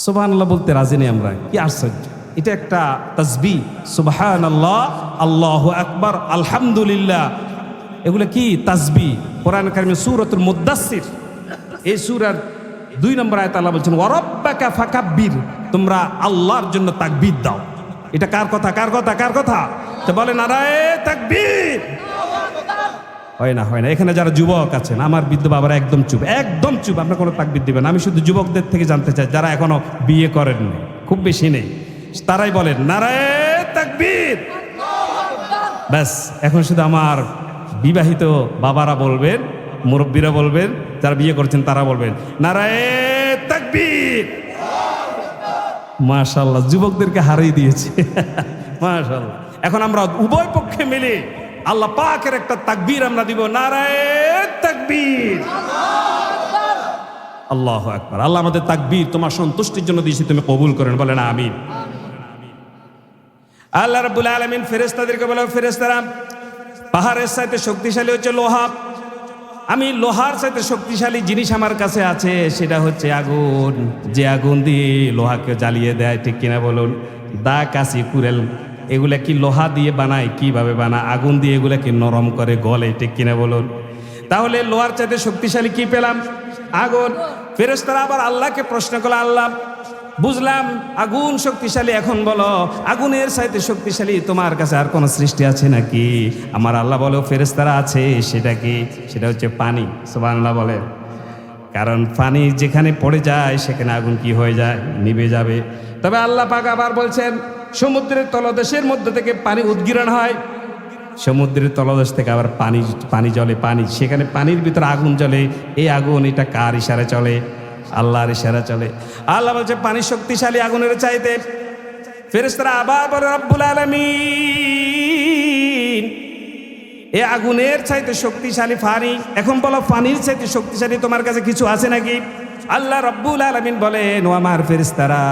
সুবহানাল্লাহ বলতে রাজি নেই আমরা, কি আশ্চর্য! এটা একটা তাসবিহ। সুবহানাল্লাহ, আল্লাহু আকবার, আলহামদুলিল্লাহ, এগুলো কি তাসবিহ। কোরআন কারিমে সূরাতুল মুদ্দাসসির, এই সূরার 2 নম্বর আয়াতে আল্লাহ বলছেন ওয়া রাব্বাকা ফাকাব্বির, তোমরা আল্লাহর জন্য তাকবীর দাও। এটা কার কথা? কার কথা? কার কথা? তো বলে নারায়ে তাকবীর। হয় না এখানে যারা যুবক আছেন, আমার বৃদ্ধ বাবারা একদম চুপ, একদম চুপ, আপনার কোনো তাকবীর দিবেন। আমি শুধু যুবকদের থেকে জানতে চাই যারা এখনো বিয়ে করেননি, খুব বেশি নেই, তারাই বলেন নারায়ে তাকবীর। ব্যাস, এখন শুধু আমার বিবাহিত বাবারা বলবেন, মুরব্বীরা বলবেন, যারা বিয়ে করছেন তারা বলবেন নারায়ে তাকবীর। মাশাআল্লাহ, যুবকদেরকে হারিয়ে দিয়েছে। মাশাআল্লাহ। এখন আমরা উভয় পক্ষে মিলে আল্লাহ পাকের একটা তাকবীর আমরা দিব, নারায়ে তাকবীর, আল্লাহু আকবার। আল্লাহ আমাদের তাকবীর তোমার সন্তুষ্টির জন্য দিয়েছি, তুমি কবুল করেন, বলেন আমিন। আল্লাহ রাব্বুল আলামিন ফেরেশতাদেরকে বলে ফেরেশতারা পাহাড়ের চাইতে শক্তিশালী হচ্ছে লোহা। আমি লোহার চাইতে শক্তিশালী জিনিস আমার কাছে আছে, সেটা হচ্ছে আগুন। যে আগুন দিয়ে লোহাকে জ্বালিয়ে দেয়, ঠিক কিনা বলুন? দা, কাশি, কুড়েল এগুলা কি লোহা দিয়ে বানায়? কিভাবে বানায়? আগুন দিয়ে এগুলাকে নরম করে গলে, ঠিক কিনা বলুন? তাহলে লোহার চাইতে শক্তিশালী কি পেলাম? আগুন। ফেরেশতারা আবার আল্লাহকে প্রশ্ন করলো, আল্লাহ বুঝলাম আগুন শক্তিশালী, এখন বলো আগুনের চাইতে শক্তিশালী তোমার কাছে আর কোন সৃষ্টি আছে নাকি? আমার আল্লাহ বলো ফেরেশতারা আছে। সেটা কি? সেটা হচ্ছে পানি। সুবহানাল্লাহ বলেন। কারণ পানি যেখানে পড়ে যায় সেখানে আগুন কি হয়ে যায়? নিভে যাবে। তবে আল্লাহ পাক আবার বলছেন সমুদ্রের তলদেশের মধ্যে থেকে পানি উদ্গীরণ হয়, সমুদ্রের তলদেশ থেকে আবার পানি জ্বলে, পানি সেখানে পানির ভিতরে আগুন জ্বলে। এই আগুন এটা কার ইশারা চলে? আল্লাহর ইশারা চলে। আল্লাহ বলছে পানি শক্তিশালী আগুনের চাইতে। ফেরেশতারা আবার বলে রব্বুল আলামিন এই আগুনের চাইতে শক্তিশালী পানি। এখন বলো পানির চাইতে শক্তিশালী তোমার কাছে কিছু আছে নাকি? আল্লাহ রব্বুল আলামিন বলেন ও আমার ফেরেশতারা,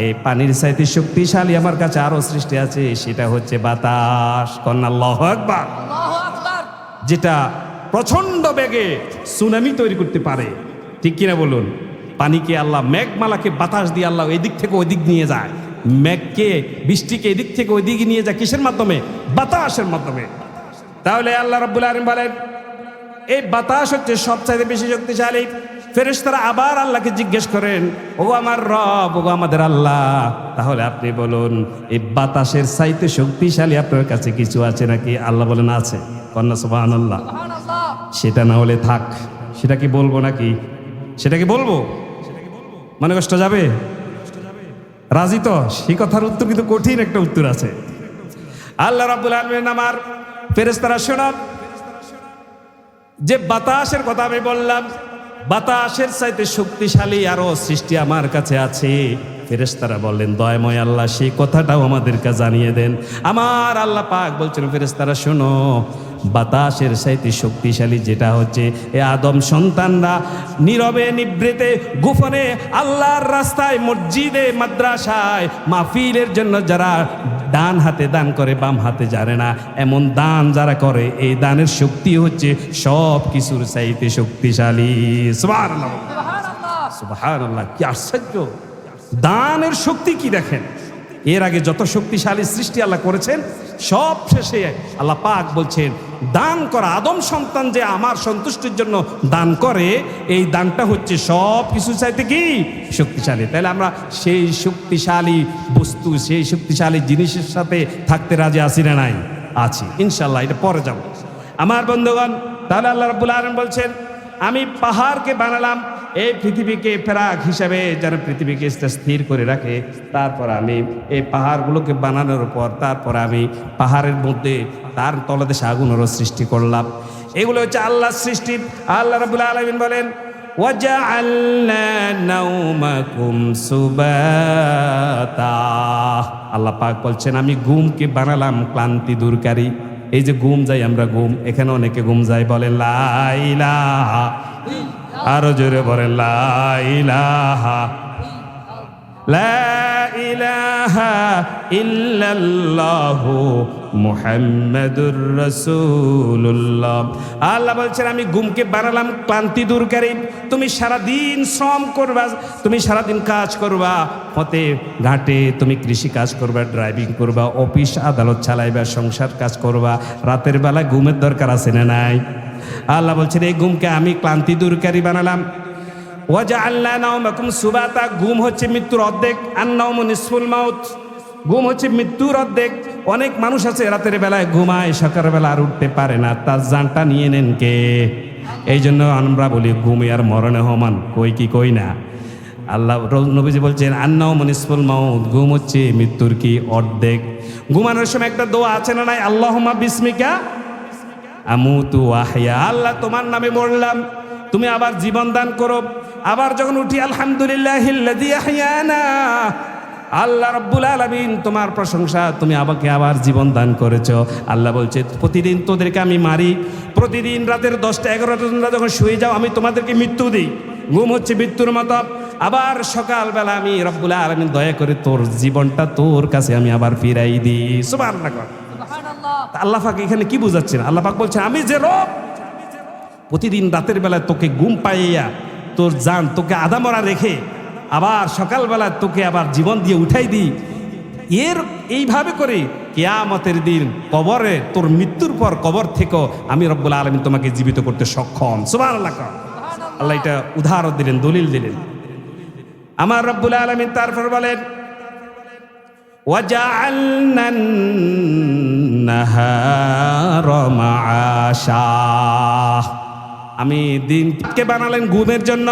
এই পানির চাইতে শক্তিশালী আমার কাছে আরো সৃষ্টি আছে, সেটা হচ্ছে বাতাস। কন্যা আল্লাহু আকবার। যেটা প্রচন্ড বেগে সুনামি তৈরি করতে পারে, ঠিক কিনা বলুন? পানিকে আল্লাহ মেঘমালাকে বাতাস দিয়ে আল্লাহ এদিক থেকে ওই দিক নিয়ে যায়, মেঘকে বৃষ্টিকে এদিক থেকে ওই দিকে নিয়ে যায় কিসের মাধ্যমে? বাতাসের মাধ্যমে। তাহলে আল্লাহ রাব্বুল আলামিন বলেন এই বাতাস হচ্ছে সবচাইতে বেশি শক্তিশালী। ফেরেশতারা আবার আল্লাহকে জিজ্ঞেস করেন ও আমার রব, ও আমাদের আল্লাহ, তাহলে আপনি বলুন এই বাতাসের চাইতে শক্তিশালী আপনার কাছে কিছু আছে নাকি? আল্লাহ বলেন আছে। কন্যা সুবহানাল্লাহ। সেটা না হলে থাক, সেটা কি বলবো নাকি? সেটা কি বলবো? মানে কষ্ট যাবে? রাজি তো? সেই কথার উত্তর কিন্তু কঠিন একটা উত্তর আছে। আল্লাহ রাব্বুল আলামিন আমার ফেরেশতারা শোনান যে বাতাসের কথা আমি বললাম, বাতাসের চাইতে শক্তিশালী আরো সৃষ্টি আমার কাছে আছে। ফেরেশতারা বললেন দয়াময় আল্লাহ সেই কথাটাও আমাদেরকে জানিয়ে দেন। আমার আল্লাহ পাক বলছেন ফেরেশতারা শোনো, বাতাসের চাইতে শক্তিশালী যেটা হচ্ছে এ আদম সন্তানরা নীরবে নিভৃতে গোপনে আল্লাহর রাস্তায়, মসজিদে, মাদ্রাসায়, মাহফিলের জন্য যারা ডান হাতে দান করে বাম হাতে জানে না, এমন দান যারা করে, এই দানের শক্তি হচ্ছে সব কিছুর চাইতে শক্তিশালী। সুবহানাল্লাহ, সুবহানাল্লাহ। কি আশ্চর্য! দানের শক্তি কি দেখেন! এর আগে যত শক্তিশালী সৃষ্টি আল্লাহ করেছেন সব শেষে আল্লাহ পাক বলছেন দান করা, আদম সন্তান যে আমার সন্তুষ্টির জন্য দান করে, এই দানটা হচ্ছে সব কিছু চাইতে কি শক্তিশালী। তাহলে আমরা সেই শক্তিশালী বস্তু, সেই শক্তিশালী জিনিসের সাথে থাকতে রাজি আছি না নাই? আছি ইনশাল্লাহ, এটা পরে যাব আমার বন্ধুগণ। তাহলে আল্লাহ রাব্বুল আলামিন বলছেন আমি পাহাড়কে বানালাম এই পৃথিবীকে ফেরাক হিসাবে, যেন পৃথিবীকে স্থির করে রাখে। তারপর আমি এই পাহাড়গুলোকে বানানোর পর তারপর আমি পাহাড়ের মধ্যে তার তলদেশে আগুনেরও সৃষ্টি করলাম। এগুলো হচ্ছে আল্লাহর সৃষ্টি। আল্লাহ রাব্বুল আলামিন বলেন ওয়াজআলনা নাওমাকুম সুবাতা। আল্লাহ পাক বলছেন আমি ঘুমকে বানালাম ক্লান্তি দূরকারী। এই যে ঘুম যাই আমরা, ঘুম, এখানে অনেকে ঘুম যায়, বলেন লা ইলাহা, আরো জোরে বলেন লা ইলাহা, লা ইলাহা ইল্লাল্লাহু মুহাম্মাদুর রাসূলুল্লাহ। আল্লাহ বলছেন আমি ঘুমকে বানালাম ক্লান্তি দূরকারী। তুমি সারাদিন শ্রম করবা, তুমি সারাদিন কাজ করবা, পথে ঘাটে তুমি কৃষি কাজ করবা, ড্রাইভিং করবা, অফিস আদালত চালাইবা, সংসার কাজ করবা, রাতের বেলা ঘুমের দরকার আছে না নাই? আল্লাহ বলছেন এই ঘুমকে আমি ক্লান্তি দূরকারী বানালাম। ওয়াজআলনা নাওমাকুম সুবাতা। ঘুম হচ্ছে মৃত্যুর অর্ধেক। আন-নাওমু নিসফুল মাউত। ঘুম হচ্ছে মৃত্যুর অর্ধেক। অনেক মানুষ আছে রাতের বেলায় ঘুমায়, সকালবেলা আর উঠতে পারে না, তার জানটা নিয়ে নেন কে? এই জন্য আমরা বলি ঘুমে আর মরণে সমান, কই কি কই না। আল্লাহ নবীজি বলছেন আন-নাওমু নিসফুল মাউত। ঘুম হচ্ছে মৃত্যুর কি অর্ধেক। ঘুমানোর সময় একটা দোয়া আছে না নাই? আল্লাহুম্মা বিসমিকা আমুতু ওয়া আহইয়া। আল্লাহ তোমার নামে মরলাম, তুমি আবার জীবন দান করো। আবার যখন উঠি আলহামদুলিল্লাহিল্লাযী আহইয়ানা। আল্লাহ রাব্বুল আলামিন তোমার প্রশংসা, তুমি আমাকে আবার জীবন দান করেছো। আল্লাহ বলছে প্রতিদিন তোদেরকে আমি মারি, প্রতিদিন রাতের 10টা 11টা তোমরা যখন শুয়ে যাও আমি তোমাদেরকে মৃত্যু দিই। ঘুম হচ্ছে মৃত্যুর মতো। আবার সকালবেলা আমি রব্বুল আলামিন দয়া করে তোর জীবনটা তোর কাছে আমি আবার ফিরাই দিই। সুবহানাল্লাহ। আল্লাহ পাক এখানে কি বুঝাচ্ছেন? আল্লাহ পাক বলছেন আমি যে রব প্রতিদিন রাতের বেলায় তোকে ঘুম পাইয়া তোর জান তোকে আদামরা রেখে আবার সকালবেলা তোকে আবার জীবন দিয়ে উঠাই দিই। এর এইভাবে করে কিয়ামতের দিন কবরে তোর মৃত্যুর পর কবর থেকে আমি রব্বুল আলামিন তোমাকে জীবিত করতে সক্ষম। সুবহানাল্লাহ। আল্লাহ এটা উদাহরণ দিলেন, দলিল দিলেন। আমার রব্বুল আলামিন তারপর বলেন ওয়াজআলনা আন-নাহারা মাআশা, আমি দিনকে বানালেন ঘুমের জন্য,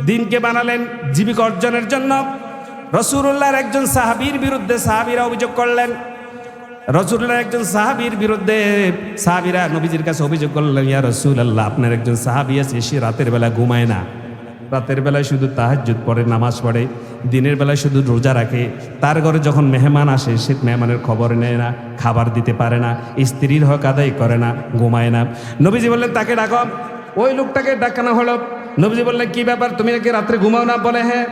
দিনকে বানালেন জীবিকা অর্জনের জন্য। রাসূলুল্লাহর একজন সাহাবীর বিরুদ্ধে সাহাবীরা অভিযোগ করলেন, রাসূলুল্লাহর একজন সাহাবীর বিরুদ্ধে সাহাবীরা নবীজির কাছে অভিযোগ করলেন, ইয়া রাসূলুল্লাহ, আপনার একজন সাহাবী আছে, সে রাতের বেলা ঘুমায় না, রাতের বেলায় শুধু তাহাজ্জুদ পড়ে, নামাজ পড়ে, দিনের বেলায় শুধু রোজা রাখে। তার ঘরে যখন মেহমান আসে সে মেহমানের খবর নেয় না, খাবার দিতে পারে না, স্ত্রীর হক আদায় করে না, ঘুমায় না। নবীজি বললেন তাকে ডাকো। ওই লোকটাকে ডাকানো হলো। নবীজি বললেন কি ব্যাপার, তুমি নাকি রাত্রে ঘুমাও না? বলে হ্যাঁ।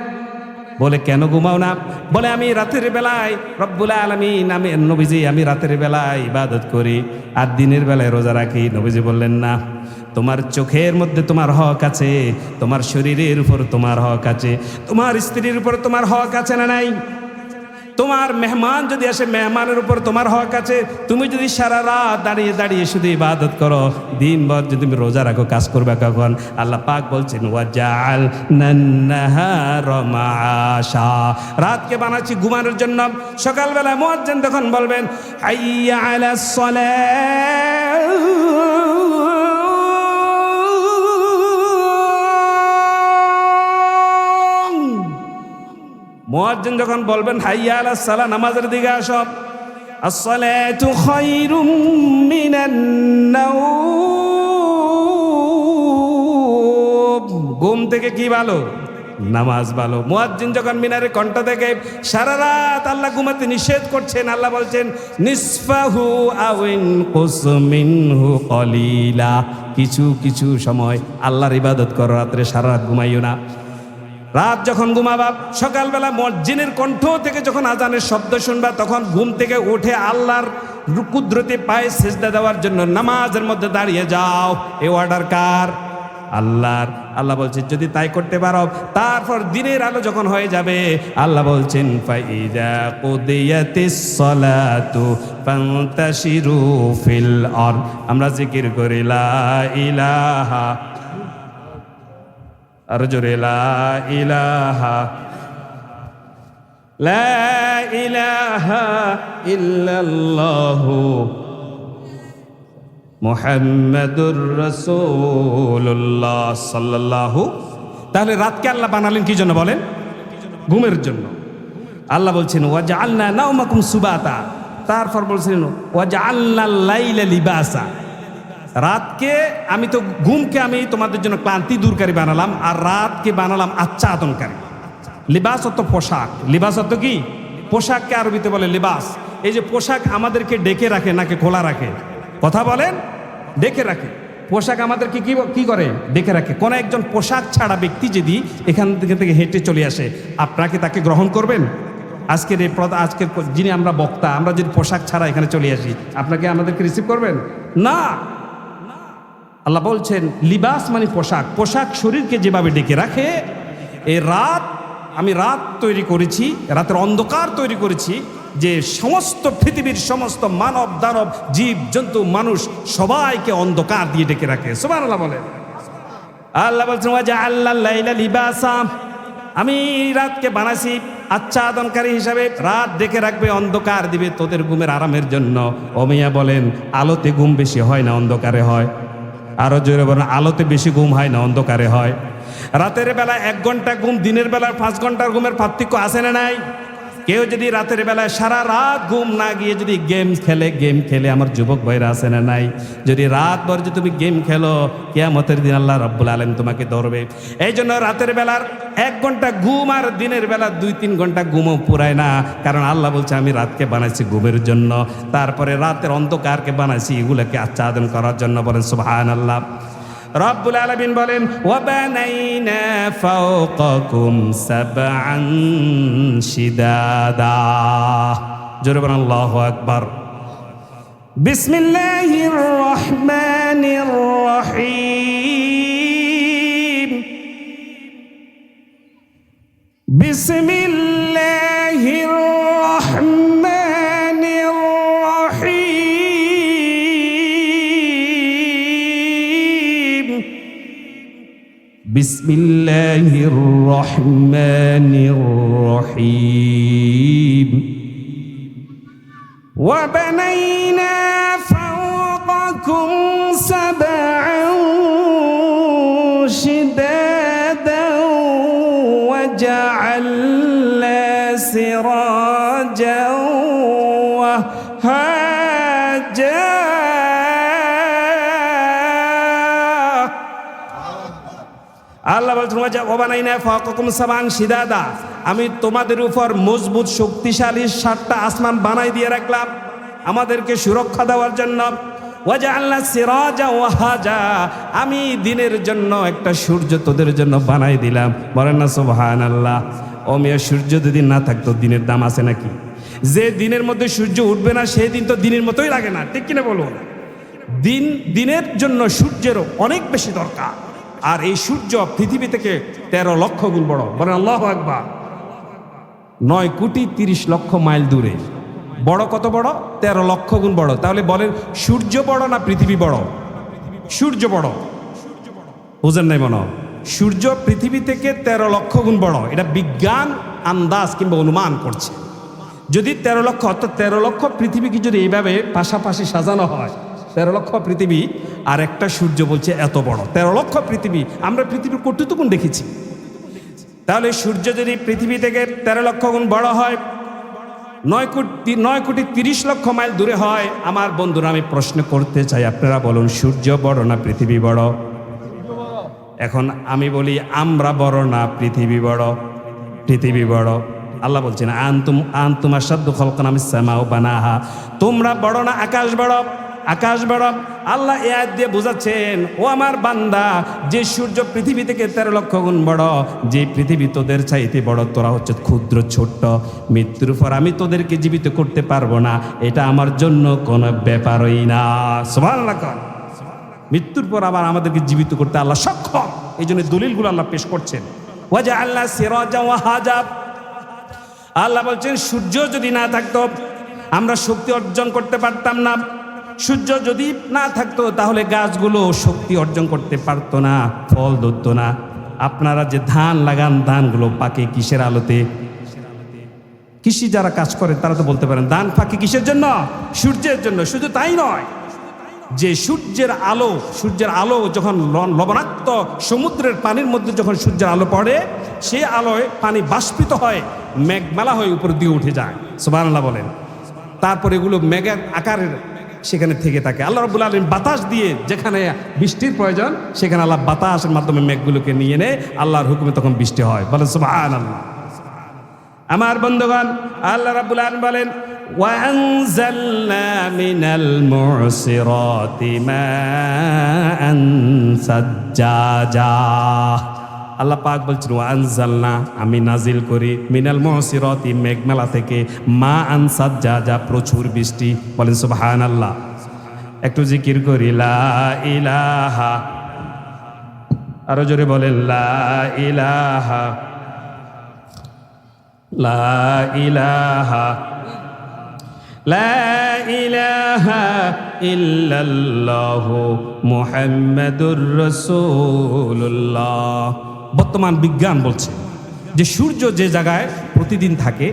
বলে কেন ঘুমাও না? বলে আমি রাতের বেলায় রব্বুল আলামিন, আমি নবীজি, আমি রাতের বেলায় ইবাদত করি আর দিনের বেলায় রোজা রাখি। নবীজি বললেন না, তোমার চোখের মধ্যে তোমার হক আছে, তোমার শরীরের উপর তোমার হক আছে, তোমার স্ত্রীর উপর তোমার হক আছে না নাই? তোমার মেহমান যদি আসে মেহমানের উপর তোমার হক আছে। তুমি যদি সারা রাত দাঁড়িয়ে দাঁড়িয়ে শুধু ইবাদত করো, দিনভর যদি তুমি রোজা রাখো, কাজ করবে কখন? আল্লাহ পাক বলছেন ওয়াজআলনান-নাহারা মাআশা, রাতকে বানাচ্ছি ঘুমানোর জন্য। সকালবেলা মুয়াজ্জিন তখন বলবেন হাইয়া আলাস সালাহ, মুয়াজ্জিন যখন বলবেন হাইয়া আলাস সালাহ, নামাজের দিকে আসো, আস-সালাতু খায়রুম মিনান নাওম, ঘুম থেকে কি ভালো? নামাজ ভালো। মুয়াজ্জিন যখন মিনারে কণ্ঠ থেকে সারা রাত আল্লাহ ঘুমাতে নিষেধ করছেন, আল্লাহ বলছেন নিসফাহু আও ইনকুস মিনহু কলিলা, কিছু কিছু সময় আল্লাহর ইবাদত করো, রাত্রে সারা রাত ঘুমাইও না। রাত যখন ঘুমাবা, সকালবেলা মুয়াজ্জিনের কণ্ঠ থেকে যখন আজানের শব্দ শুনবা, তখন ঘুম থেকে উঠে আল্লাহর কুদরতি পায়ে সিজদা দেওয়ার জন্য নামাজের মধ্যে দাঁড়িয়ে যাও। এই অর্ডার কার? আল্লাহর। আল্লাহ বলছেন যদি তাই করতে পারো, তারপর দিনের আলো যখন হয়ে যাবে, আল্লাহ বলছেন ফাইদা কুদিয়াতিস সালাতু ফান্তাশিরু ফিল আরদ, আমরা জিকির করি লা ইলাহা, আর জোরে লা ইলাহা, লা ইলাহা ইল্লাল্লাহু মুহাম্মাদুর রাসূলুল্লাহ সাল্লাল্লাহু। তাহলে রাতকে আল্লাহ বানালেন কি জন্য বলেন? ঘুমের জন্য। আল্লাহ বলছেন ওয়াজআলনা নাওমাকুম সুবাতা, তারপর বলছেন ওয়াজআলনাল লাইলা লিবাসা, রাতকে আমি তো ঘুমকে আমি তোমাদের জন্য ক্লান্তি দূরকারী বানালাম, আর রাতকে বানালাম আচ্ছাদনকারী। লিবাস অর্থ পোশাক, লিবাস অর্থ কি? পোশাককে আরবিতে বলে লিবাস। এই যে পোশাক আমাদেরকে ডেকে রাখে নাকি খোলা রাখে? কথা বলেন, ডেকে রাখে। পোশাক আমাদেরকে কি করে? ডেকে রাখে। কোন একজন পোশাক ছাড়া ব্যক্তি যদি এখান থেকে হেঁটে চলে আসে, আপনাকে তাকে গ্রহণ করবেন? আজকের যিনি আমরা বক্তা, আমরা যদি পোশাক ছাড়া এখানে চলে আসি, আপনাকে আমাদেরকে রিসিভ করবেন না। আল্লাহ বলছেন লিবাস মানে পোশাক, পোশাক শরীরকে যেভাবে ডেকে রাখে, এই রাত আমি রাত তৈরি করেছি, রাতের অন্ধকার তৈরি করেছি, যে সমস্ত পৃথিবীর সমস্ত মানব দানব জীব জন্তু মানুষ সবাইকে অন্ধকার দিয়ে ডেকে রাখে। সুবহানাল্লাহ বলেন। আল্লাহ বলছেন ওয়াজআলনাল লাইলা লিবাসা, আমি রাতকে বানাইছি আচ্ছাদনকারী হিসাবে। রাত ডেকে রাখবে, অন্ধকার দিবে তোদের ঘুমের আরামের জন্য। ওমিয়া বলেন আলোতে ঘুম বেশি হয় না অন্ধকারে হয়? আরো জোরে বলেন আলোতে বেশি ঘুম হয় না অন্ধকারে হয়? রাতের বেলা 1 ঘন্টা ঘুম, দিনের বেলার 5 ঘন্টার ঘুমের পার্থক্য আছে না নাই? কেউ যদি রাতের বেলায় সারা রাত ঘুম না গিয়ে যদি গেম খেলে, আমার যুবক ভাইরা আছে না নাই? যদি রাত ভর যদি তুমি গেম খেলো, কিয়ামতের দিন আল্লাহ রাব্বুল আলামিন তোমাকে ধরবে। এই জন্য রাতের বেলার 1 ঘন্টা ঘুম আর দিনের বেলা 2-3 ঘন্টা ঘুমও পুরায় না, কারণ আল্লাহ বলছে আমি রাতকে বানাইছি ঘুমের জন্য, তারপরে রাতের অন্ধকারকে বানাইছি এগুলোকে আচ্ছাদন করার জন্য। বলেন সুবহানাল্লাহ। রব্বুল আলামিন বলেন ওয়াবানাইনা ফাওকাকুম সাবআন শিদাদা, জোরে বলেন আল্লাহু আকবার। বিসমিল্লাহির রহমানির রহিম, বিসমিল্লাহির রহমানির রহিম, বিসমিল্লাহির রহমানির রহিম ওয়া বানাইনা ফাওকাকুম সাবআন শিদাদান ওয়া জাআলনা সিরাজান ওয়া হাজা। আল্লাহ বলছেন ওয়াবানাইনা ফাওকাকুম সাবআন শিদাদা, আমি তোমাদের উপর মজবুত শক্তিশালী 7টা আসমান বানাই দিয়ে রাখলাম আমাদেরকে সুরক্ষা দেওয়ার জন্য। ওয়াজআলনা সিরাজা ওয়াহাজা, আমি দিনের জন্য একটা সূর্য তোদের জন্য বানাই দিলাম। বলেন না সুবহানাল্লাহ। ও মিয়া, সূর্য যদি না থাকতো দিনের দাম আছে নাকি? যে দিনের মধ্যে সূর্য উঠবে না সেই দিন তো দিনের মতোই লাগে না, ঠিক কিনা বলুন? দিনের জন্য সূর্যের অনেক বেশি দরকার। আর এই সূর্য পৃথিবী থেকে 13 লক্ষ গুণ বড়। বলেন আল্লাহু আকবার। 9,30,00,000 মাইল দূরে। বড় কত বড়? 13 লক্ষ গুণ বড়। তাহলে বলেন সূর্য বড় না পৃথিবী বড়? সূর্য বড়। বুঝেন নাই মনে? সূর্য পৃথিবী থেকে 13 লক্ষ গুণ বড়। এটা বিজ্ঞান আন্দাজ কিংবা অনুমান করছে। যদি 13 লক্ষ অর্থাৎ 13 লক্ষ পৃথিবীকে যদি এইভাবে পাশাপাশি সাজানো হয়, 13 লক্ষ পৃথিবী আর একটা সূর্য বলছে এত বড়। 13 লক্ষ পৃথিবী, আমরা পৃথিবীর কতটুকুন দেখেছি? তাহলে সূর্য যদি পৃথিবী থেকে 13 লক্ষ গুণ বড় হয়, 9,30,00,000 মাইল দূরে হয়। আমার বন্ধুরা, আমি প্রশ্ন করতে চাই, আপনারা বলুন সূর্য বড় না পৃথিবী বড়? এখন আমি বলি আমরা বড় না পৃথিবী বড়? পৃথিবী বড়। আল্লাহ বলছেন আনতুম আশাদ্দু খালকান মিনাস সামাই ওয়া বানাহা, তোমরা বড় না আকাশ বড়? আকাশ বড়। আল্লাহ এই আয়াত দিয়ে বোঝাচ্ছেন, ও আমার বান্দা, যে সূর্য পৃথিবী থেকে 13 লক্ষ গুণ বড়, যে পৃথিবী তোদের চাইতে বড়, তোরা হচ্ছে ক্ষুদ্র ছোট্ট। মৃত্যুর পর আমি তোদেরকে জীবিত করতে পারবো না, এটা আমার জন্য কোনো ব্যাপারই না। সুবহানাল্লাহ। মৃত্যুর পর আবার আমাদেরকে জীবিত করতে আল্লাহ সক্ষম। এই জন্য দলিলগুলো আল্লাহ পেশ করছেন। ওয়াজআলনা সিরাজা ওয়াহাজা, আল্লাহ বলছেন সূর্য যদি না থাকতো আমরা শক্তি অর্জন করতে পারতাম না। সূর্য যদি না থাকতো তাহলে গাছগুলো শক্তি অর্জন করতে পারতো না, ফল ধরতো না। আপনারা যে ধান লাগান, ধানগুলো পাকে কিসের আলোতে? কৃষি যারা কাজ করে তারা তো বলতে পারেন ধান পাকে কিসের জন্য? সূর্যের জন্য। শুধু তাই নয়, যে সূর্যের আলো যখন লবণাক্ত সমুদ্রের পানির মধ্যে যখন সূর্যের আলো পড়ে, সেই আলোয় পানি বাষ্পিত হয়, মেঘমালা হয়ে উপর দিয়ে উঠে যায়। সুবহানাল্লাহ বলেন। তারপর এগুলো মেঘের আকারের সেখানে থেকে থাকে। আল্লাহ রাব্বুল আলামিন বাতাস দিয়ে যেখানে বৃষ্টির প্রয়োজন সেখানে আল্লাহ বাতাসের মাধ্যমে মেঘগুলোকে নিয়ে নেয়, আল্লাহর হুকুমে তখন বৃষ্টি হয়। বলেন সুবহানাল্লাহ। আমার বন্ধুগণ, আল্লাহ রাব্বুল আলামিন বলেন ওয়াআনজালনা মিনাল মুসিরাতি মাআন সাজ্জাজা। আল্লাহ পাক বলছেন ওয়াআনজালনা, আমি নাজিল করি, মিনাল মুসিরাতি মেঘমেলা থেকে, মাআন সাজ্জাজা প্রচুর বৃষ্টি। বলেন সুবহানাল্লাহ। একটু জিকির করি লা ইলাহা, আরো জোরে বলেন লা ইলাহা, লা ইলাহা, লা ইলাহা ইল্লাল্লাহু মুহাম্মাদুর রাসূলুল্লাহ। বর্তমান বিজ্ঞান বলছে যে সূর্য যে জায়গায় প্রতিদিন থাকে,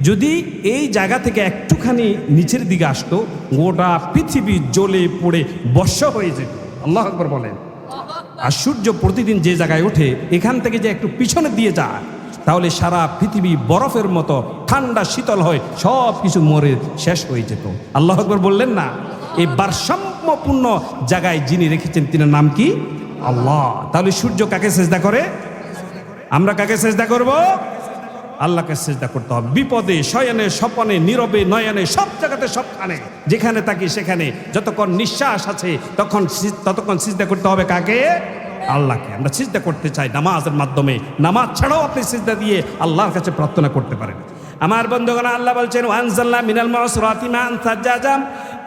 যদি এই জায়গা থেকে একটুখানি নিচের দিকে আসতো, গোটা পৃথিবী জ্বলে পড়ে বর্ষা হয়ে যেত। আল্লাহু আকবার বলেন। আর সূর্য প্রতিদিন যে জায়গায় ওঠে, এখান থেকে যে একটু পিছনে দিয়ে যায়, তাহলে সারা পৃথিবী বরফের মতো ঠান্ডা শীতল হয়, সব কিছু মরে শেষ হয়ে যেত। আল্লাহু আকবার বললেন না? এই ভারসাম্যপূর্ণ জায়গায় যিনি রেখেছেন তিনার নাম কি? আল্লাহ। তাহলে সূর্য কাকে সেজদা করে? আমরা কাকে সেজদা করব? আল্লাহকে সেজদা করতে হবে। বিপদে, শয়নে, স্বপনে, নীরবে, নয়নে, সব জায়গাতে, সবখানে, যেখানে থাকি সেখানে, যতক্ষণ নিঃশ্বাস আছে ততক্ষণ সিজদা করতে হবে কাকে? আল্লাহকে। আমরা সিজদা করতে চাই নামাজের মাধ্যমে। নামাজ ছাড়াও আপনি সিজদা দিয়ে আল্লাহর কাছে প্রার্থনা করতে পারেন। আমার বন্ধুগণ, আল্লাহ বলছেন ওয়ানজালনা মিনাল মুসিরাতি মাআন সাজ্জাজা,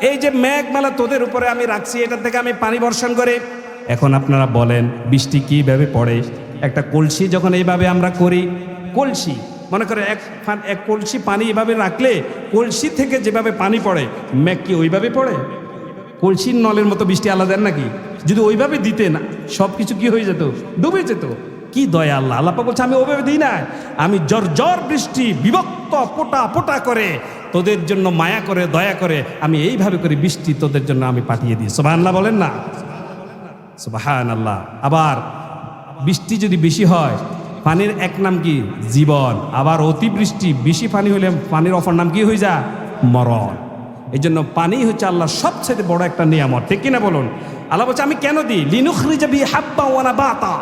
এই যে মেঘমালা তোদের উপরে আমি রাখছি, এটা থেকে আমি পানি বর্ষণ করে। এখন আপনারা বলেন বৃষ্টি কিভাবে পড়ে? একটা কলসি যখন এইভাবে আমরা করি, কলসি মনে করে এক কলসি পানি এভাবে রাখলে কলসি থেকে যেভাবে পানি পড়ে, মেঘ কি ওইভাবে পড়ে? কলসির নলের মতো বৃষ্টি আলাদা নাকি? যদি ওইভাবে দিতেন সব কিছু কি হয়ে যেত, ডুবে যেত। কি দয়া আল্লাহ! আল্লাহ পাক বলছে আমি ওইভাবে দিই না, আমি ঝড় বৃষ্টি বিভক্ত পোটা পোটা করে তোদের জন্য মায়া করে দয়া করে আমি এইভাবে করে বৃষ্টি তোদের জন্য আমি পাঠিয়ে দিই। সুবহানাল্লাহ বলেন না? সুবহানাল্লাহ। আবার বৃষ্টি যদি বেশি হয়, পানির এক নাম কি? জীবন। আবার অতিবৃষ্টি বেশি পানি হলে পানির অপর নাম কি হয়ে যায়? মরণ। এই জন্য পানি হচ্ছে আল্লাহর সবচেয়ে বড় একটা নিয়ামত, ঠিক কিনা বলুন? আল্লাহ বলছে আমি কেন দিই? লিনুখরিজা বিহি হাব্বা ওয়া নাবাতা।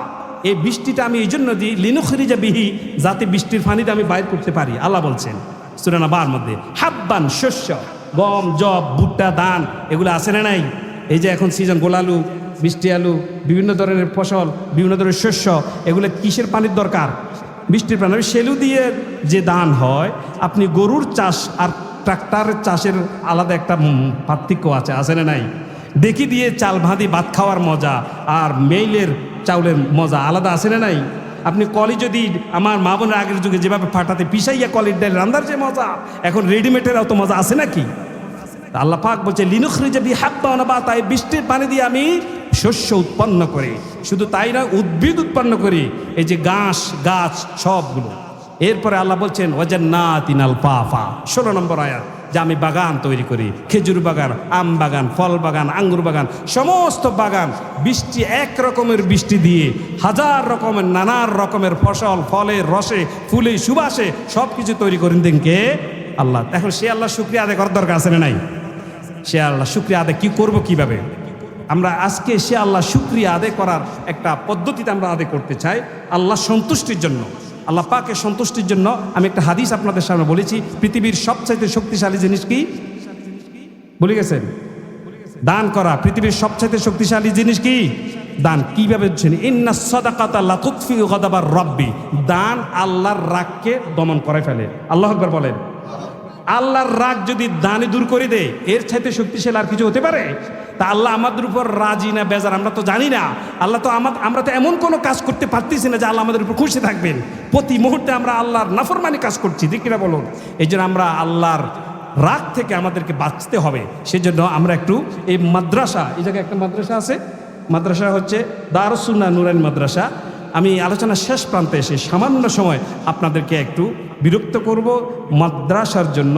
এই বৃষ্টিটা আমি এই জন্য দিই, লিনুখরিজা বিহি, যাতে বৃষ্টির পানিটা আমি বাইর করতে পারি। আল্লাহ বলছেন সূরা নাবার মধ্যে, হাব্বান শস্য, গম জব ভুট্টা ধান এগুলো আছে না নাই? এই যে এখন সিজন গোলালু, বৃষ্টি আলু, বিভিন্ন ধরনের ফসল, বিভিন্ন ধরনের শস্য, এগুলো কিসের পানির দরকার? বৃষ্টির পানি। সেলু দিয়ে যে ধান হয়, আপনি গরুর চাষ আর ট্রাক্টরের চাষের আলাদা একটা পার্থক্য আছে না নাই? ডেকি দিয়ে চাল ভাঁদি ভাত খাওয়ার মজা আর মেইলের চাউলের মজা আলাদা আছে না নাই? আপনি কলি যদি আমার মা বোনের আগের যুগে যেভাবে ফাটাতে পিসাইয়া কলির ডাল রান্নার যে মজা, এখন রেডিমেডের অত মজা আছে নাকি? আল্লাহ পাক বলছে লিনুখরিজা বিহি হাব্বা ওয়া নাবাতা, এই বৃষ্টির পানি দিয়ে আমি শস্য উৎপন্ন করি। শুধু তাই না, উদ্ভিদ উৎপন্ন করি, এই যে ঘাস গাছ সবগুলো। এরপরে আল্লাহ বলছেন ওয়াজান্নাতিন আলফাফা, 16 নম্বর আয়াত, যে আমি বাগান তৈরি করি, খেজুর বাগান, আম বাগান, ফল বাগান, আঙ্গুর বাগান, সমস্ত বাগান বৃষ্টি এক রকমের বৃষ্টি দিয়ে হাজার রকমের নানান রকমের ফসল ফলের রসে ফুলে সুবাসে সব কিছু তৈরি করেন দেন কে? আল্লাহ। এখন সে আল্লাহ শুকরিয়া আদায় করার দরকার আছে না নাই? সে আল্লাহ শুকরিয়া আদায় কি করব কিভাবে? আমরা আজকে সে আল্লাহ শুকরিয়া আদায় করার একটা পদ্ধতিতে আমরা আদায় করতে চাই, আল্লাহ সন্তুষ্টির জন্য, আল্লাহ পাকের সন্তুষ্টির জন্য। আমি একটা হাদিস আপনাদের সামনে বলেছি, পৃথিবীর সবচাইতে শক্তিশালী জিনিস কি বলে গেছেন? দান করা। পৃথিবীর সবচাইতে শক্তিশালী জিনিস কি? দান। কিভাবে হচ্ছেন? ইন্নাস সাদাকাতা লা তুতফিউ গাদাবার রাব্বি, দান আল্লাহর রাগকে দমন করে ফেলে। আল্লাহু আকবার বলেন। আল্লাহর রাগ যদি দানে দূর করে দেয়, এর চাইতে শক্তিশালী আর কিছু হতে পারে? তা আল্লাহ আমাদের উপর রাজি না বেজার আমরা তো জানি না। আল্লাহ তো আমরা তো এমন কোনো কাজ করতে পারতেছি না যে আল্লাহ আমাদের উপর খুশি থাকবেন। প্রতি মুহূর্তে আমরা আল্লাহর নাফরমানি কাজ করছি, ঠিক কিনা বলুন? এই জন্য আমরা আল্লাহর রাগ থেকে আমাদেরকে বাঁচতে হবে। সেজন্য আমরা একটু এই মাদ্রাসা, এই জায়গায় একটা মাদ্রাসা আছে, মাদ্রাসা হচ্ছে দারুস সুন্নাহ নুরানি মাদ্রাসা। আমি আলোচনার শেষ প্রান্তে এসে সামান্য সময় আপনাদেরকে একটু বিরক্ত করব। মাদ্রাসার জন্য,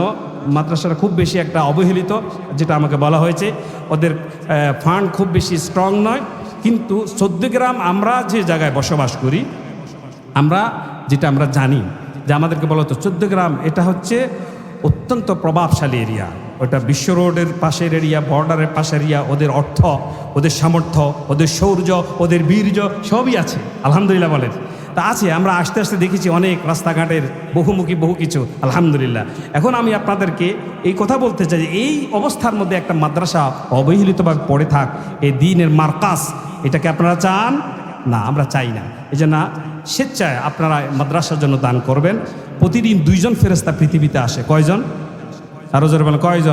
মাদ্রাসাটা খুব বেশি একটা অবহেলিত, যেটা আমাকে বলা হয়েছে, ওদের ফান্ড খুব বেশি স্ট্রং নয়, কিন্তু চৌদ্দগ্রাম আমরা যে জায়গায় বসবাস করি, আমরা জানি যে আমাদেরকে বলা হতো চৌদ্দগ্রাম এটা হচ্ছে অত্যন্ত প্রভাবশালী এরিয়া, ওটা বিশ্ব রোডের পাশের এরিয়া, বর্ডারের পাশের এরিয়া, ওদের অর্থ, ওদের সামর্থ্য, ওদের শৌর্য, ওদের বীর্য সবই আছে, আলহামদুলিল্লাহ বলেন। তা আছে, আমরা আস্তে আস্তে দেখেছি অনেক রাস্তাঘাটের বহুমুখী বহু কিছু, আলহামদুলিল্লাহ। এখন আমি আপনাদেরকে এই কথা বলতে চাই যে এই অবস্থার মধ্যে একটা মাদ্রাসা অবহেলিতভাবে পড়ে থাক, এই দ্বীনের মার্কাজ, এটাকে আপনারা চান না? আমরা চাই না। এই জন্য স্বেচ্ছায় আপনারা মাদ্রাসার জন্য দান করবেন। প্রতিদিন 2 জন ফেরেশতা পৃথিবীতে আসে। কয়জন? আরো জোরে বলেন, কয়জন?